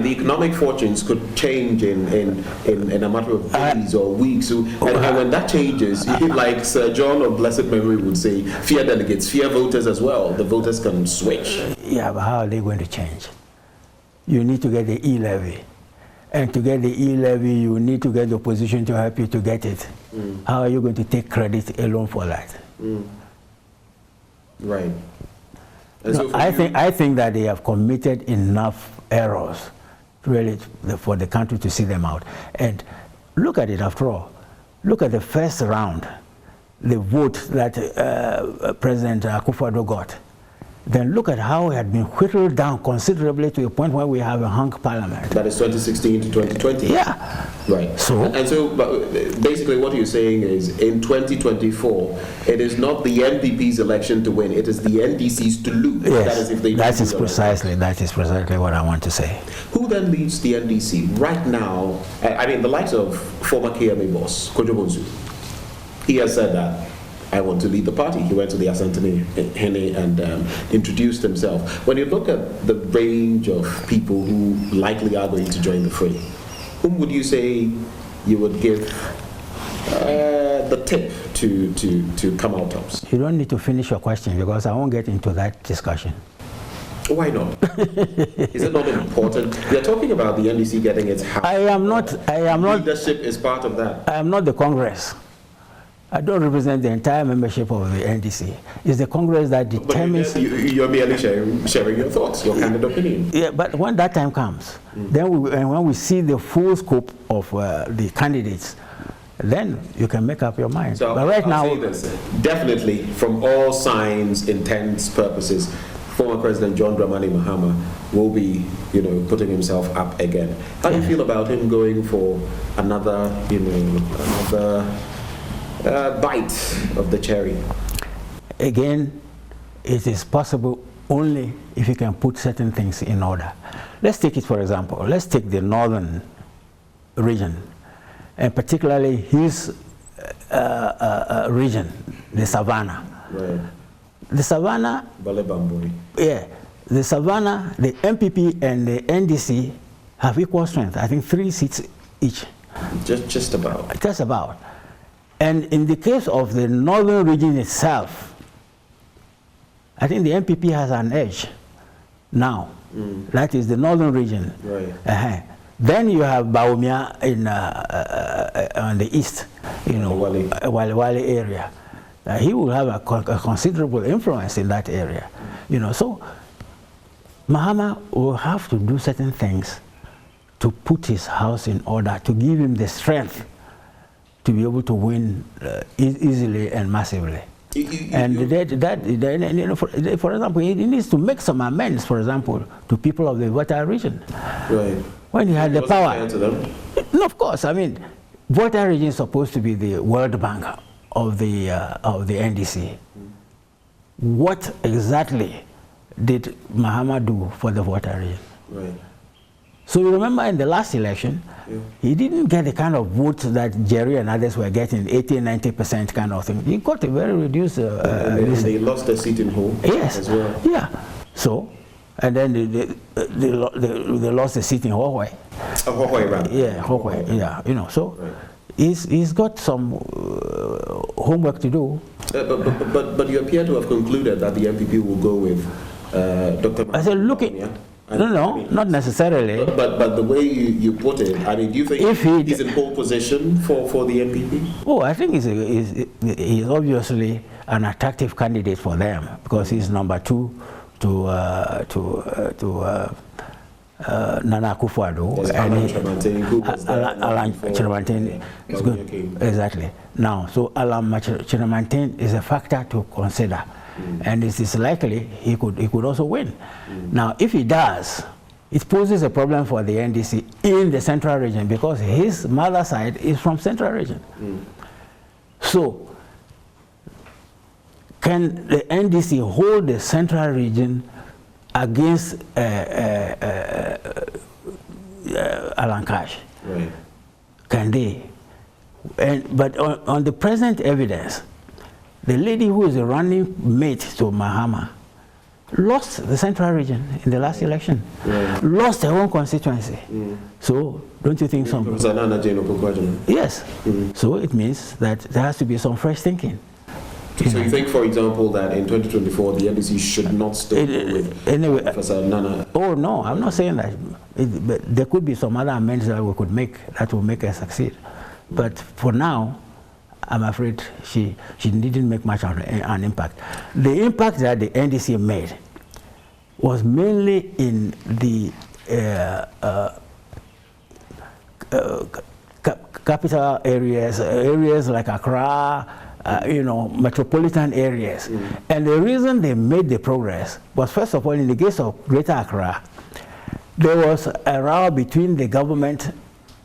Speaker 3: the economic fortunes could change in a matter of days or weeks. And when that changes, like Sir John of blessed memory would say, fear delegates, fear voters as well. The voters can switch.
Speaker 2: Yeah, but how are they going to change? You need to get the E-levy. And to get the E-levy, you need to get the opposition to help you to get it. How are you going to take credit alone for that?
Speaker 3: Right.
Speaker 2: No, so I think that they have committed enough errors really for the country to see them out. And look at it after all. Look at the first round, the vote that President Akufo-Addo got. Then look at how it had been whittled down considerably to a point where we have a hung parliament.
Speaker 3: That is 2016 to 2020.
Speaker 2: Yeah.
Speaker 3: Right.
Speaker 2: So,
Speaker 3: and so basically what you're saying is in 2024, it is not the NPP's election to win, it is the NDC's to lose.
Speaker 2: Yes,
Speaker 3: that is if they
Speaker 2: that is precisely what I want to say.
Speaker 3: Who then leads the NDC? Right now, I mean, the likes of former KMA boss, Kojo Bonsu, he has said that I want to lead the party. He went to the Asantene Hene and introduced himself. When you look at the range of people who likely are going to join the fray, whom would you say you would give the tip to come out tops?
Speaker 2: You don't need to finish your question because I won't get into that discussion.
Speaker 3: Why not? Is it not important? We are talking about the NDC getting its house.
Speaker 2: I am not.
Speaker 3: Leadership is part of that.
Speaker 2: I am not the Congress. I don't represent the entire membership of the NDC. It's the Congress that determines...
Speaker 3: But you're merely sharing your thoughts, your candid opinion.
Speaker 2: Yeah, but when that time comes, then when we see the full scope of the candidates, then you can make up your mind.
Speaker 3: So
Speaker 2: but right now...
Speaker 3: Say this. Definitely, from all signs, intents, purposes, former President John Dramani Mahama will be, putting himself up again. How do you feel about him going for another bite of the cherry?
Speaker 2: Again, it is possible only if you can put certain things in order. Let's take it, for example. Let's take the northern region, and particularly his region, the Savannah.
Speaker 3: Right.
Speaker 2: The Savannah, yeah, the Savannah, the MPP and the NDC have equal strength. I think 3 seats each.
Speaker 3: Just about.
Speaker 2: Just about. And in the case of the northern region itself, I think the MPP has an edge now. That is the northern region.
Speaker 3: Right.
Speaker 2: Then you have Baumia on the east, Wale area. He will have a considerable influence in that area. So Mahama will have to do certain things to put his house in order, to give him the strength to be able to win easily and massively. And for example, he needs to make some amends, for example, to people of the Volta region.
Speaker 3: Right.
Speaker 2: When he had the power.
Speaker 3: To them?
Speaker 2: No, of course. I mean, Volta region is supposed to be the World Bank of the NDC. What exactly did Mahama do for the Volta region?
Speaker 3: Right.
Speaker 2: So you remember in the last election, he didn't get the kind of votes that Jerry and others were getting, 80–90% kind of thing. He got a very reduced.
Speaker 3: They lost their seat in Ho.
Speaker 2: Yes.
Speaker 3: As well.
Speaker 2: Yeah. So, and then they lost the seat in Hohoi.
Speaker 3: Hohoi, right?
Speaker 2: Yeah, Hohoi. Yeah. You know. So,
Speaker 3: right.
Speaker 2: he's got some homework to do.
Speaker 3: But you appear to have concluded that the MPP will go with Dr.
Speaker 2: I said, looking. No, not necessarily.
Speaker 3: But the way you put it, I mean, do you think he's in pole position for the NPP?
Speaker 2: Oh, I think he's obviously an attractive candidate for them because he's number 2 to Nana Akufo-Addo. Alan Kyerematen is good. Exactly. Now, so Alan Kyerematen is a factor to consider. And it is likely he could also win. Now, if he does, it poses a problem for the NDC in the central region because his mother side is from central region. So, can the NDC hold the central region against Alan Cash?
Speaker 3: Right.
Speaker 2: Can they? But on the present evidence, the lady who is a running mate to Mahama lost the central region in the last election, lost her own constituency. So, don't you think some? Yes. So it means that there has to be some fresh thinking.
Speaker 3: So you think, for example, that in 2024 the NDC should not still go with Professor Nana?
Speaker 2: Oh no, I'm not saying that. But there could be some other amendments that we could make that will make us succeed. But for now, I'm afraid she didn't make much of an impact. The impact that the NDC made was mainly in the capital areas like Accra, metropolitan areas. And the reason they made the progress was, first of all, in the case of Greater Accra, there was a row between the government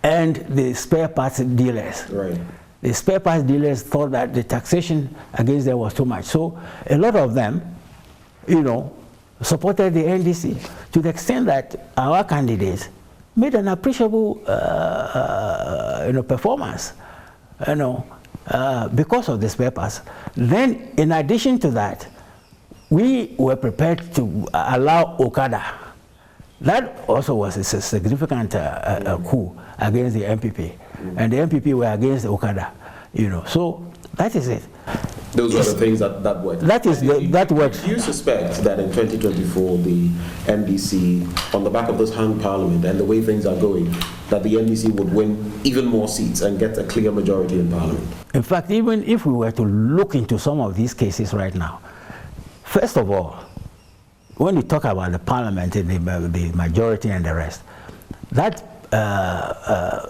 Speaker 2: and the spare parts dealers.
Speaker 3: Right.
Speaker 2: The spare parts dealers thought that the taxation against them was too much. So a lot of them, supported the NDC to the extent that our candidates made an appreciable, performance, because of the spare parts. Then, in addition to that, we were prepared to allow Okada. That also was a significant coup against the MPP. And the MPP were against Okada, So that is it.
Speaker 3: Those were the things that worked.
Speaker 2: That worked.
Speaker 3: Do you suspect that in 2024 the NDC, on the back of this hung parliament and the way things are going, that the NDC would win even more seats and get a clear majority in parliament?
Speaker 2: In fact, even if we were to look into some of these cases right now, first of all, when you talk about the parliament and the majority and the rest, that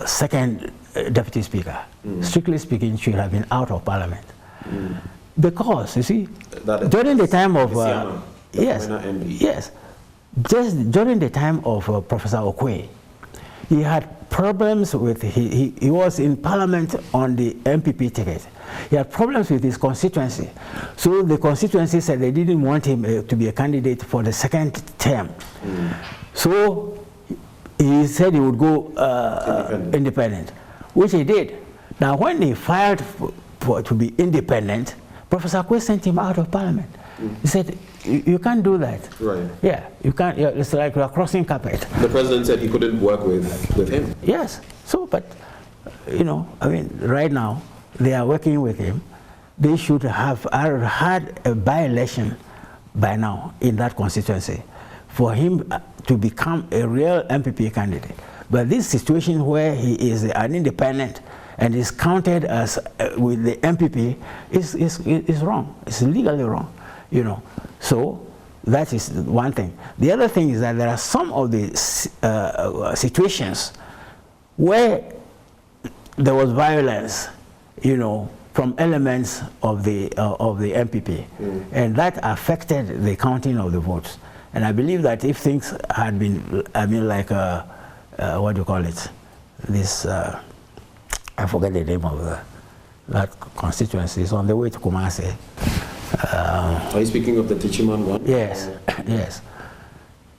Speaker 2: second deputy speaker, strictly speaking, should have been out of parliament. Because, you see, during the time of, just during the time of Professor Okwe, he had problems with, he was in parliament on the MPP ticket. He had problems with his constituency. So the constituency said they didn't want him to be a candidate for the second term. So he said he would go independent, which he did. Now when he filed to be independent, Professor Okwe sent him out of parliament. He said, you can't do that.
Speaker 3: Right.
Speaker 2: Yeah, you can't. It's like you are crossing carpet.
Speaker 3: The president said he couldn't work with him.
Speaker 2: Yes. So, but, right now, they are working with him. They should have had a by-election by now in that constituency for him to become a real MPP candidate. But this situation where he is an independent and is counted as with the MPP is wrong. It's legally wrong, So that is one thing. The other thing is that there are some of the situations where there was violence, you know, from elements of the MPP, and that affected the counting of the votes. And I believe that if things had been, I mean, like what do you call it? This I forget the name of that constituency. It's on the way to Kumasi.
Speaker 3: Are you speaking of the Tichiman one?
Speaker 2: Yes, yes.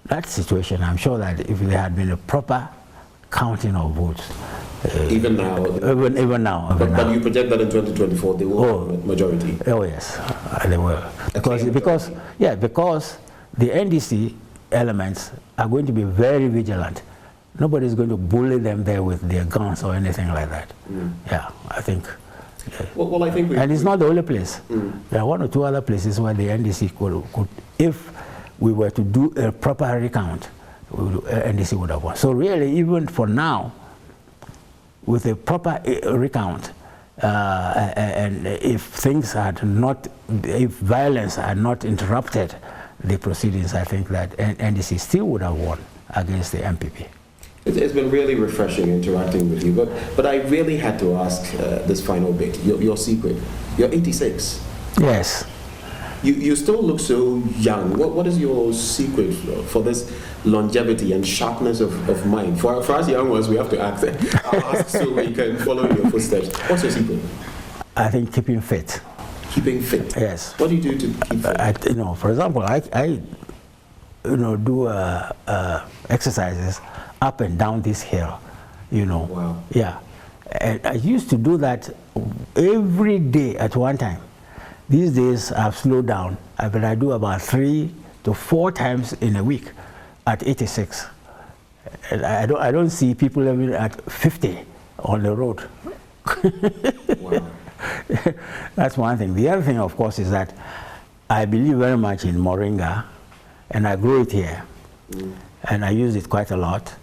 Speaker 2: That situation, I'm sure that if there had been a proper counting of votes,
Speaker 3: even now.
Speaker 2: Even now.
Speaker 3: But you project that in 2024 they will have a majority.
Speaker 2: Oh yes, they will. Because the NDC elements are going to be very vigilant. Nobody is going to bully them there with their guns or anything like that. Yeah, I think.
Speaker 3: Well, I think
Speaker 2: and it's not the only place. There are one or two other places where the NDC could, if we were to do a proper recount, NDC would have won. So really, even for now, with a proper recount, and if things had not, if violence had not interrupted the proceedings, I think that NDC still would have won against the MPP.
Speaker 3: It's been really refreshing interacting with you, but I really had to ask this final bit, your secret. You're 86.
Speaker 2: Yes.
Speaker 3: You still look so young. What is your secret for this longevity and sharpness of mind? For us young ones, we have to ask so we can follow in your footsteps. What's your secret?
Speaker 2: I think keeping fit.
Speaker 3: Keeping fit?
Speaker 2: Yes.
Speaker 3: What do you do to keep fit?
Speaker 2: You know, for example, I do exercises up and down this hill, you know.
Speaker 3: Wow.
Speaker 2: Yeah. And I used to do that every day at one time. These days I've slowed down, but I do about 3 to 4 times in a week at 86. And I don't see people living at 50 on the road.
Speaker 3: Wow.
Speaker 2: That's one thing. The other thing, of course, is that I believe very much in moringa, and I grow it here, and I use it quite a lot.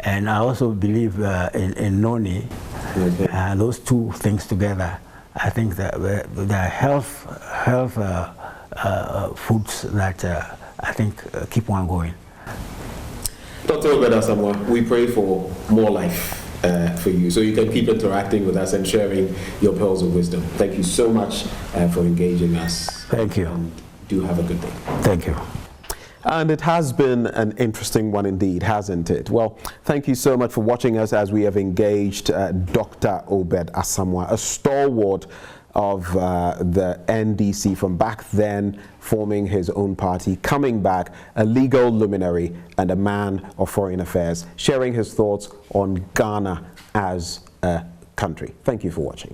Speaker 2: And I also believe in noni.
Speaker 3: Okay.
Speaker 2: Those two things together, I think that the health foods that I think keep one going.
Speaker 3: Dr. ObedAsamoah, we pray for more life for you, so you can keep interacting with us and sharing your pearls of wisdom. Thank you so much for engaging us.
Speaker 2: Thank you.
Speaker 3: And do have a good day.
Speaker 2: Thank you.
Speaker 1: And it has been an interesting one indeed, hasn't it? Well, thank you so much for watching us as we have engaged Dr. ObedAsamoah, a stalwart of the NDC from back then, forming his own party, coming back, a legal luminary and a man of foreign affairs, sharing his thoughts on Ghana as a country. Thank you for watching.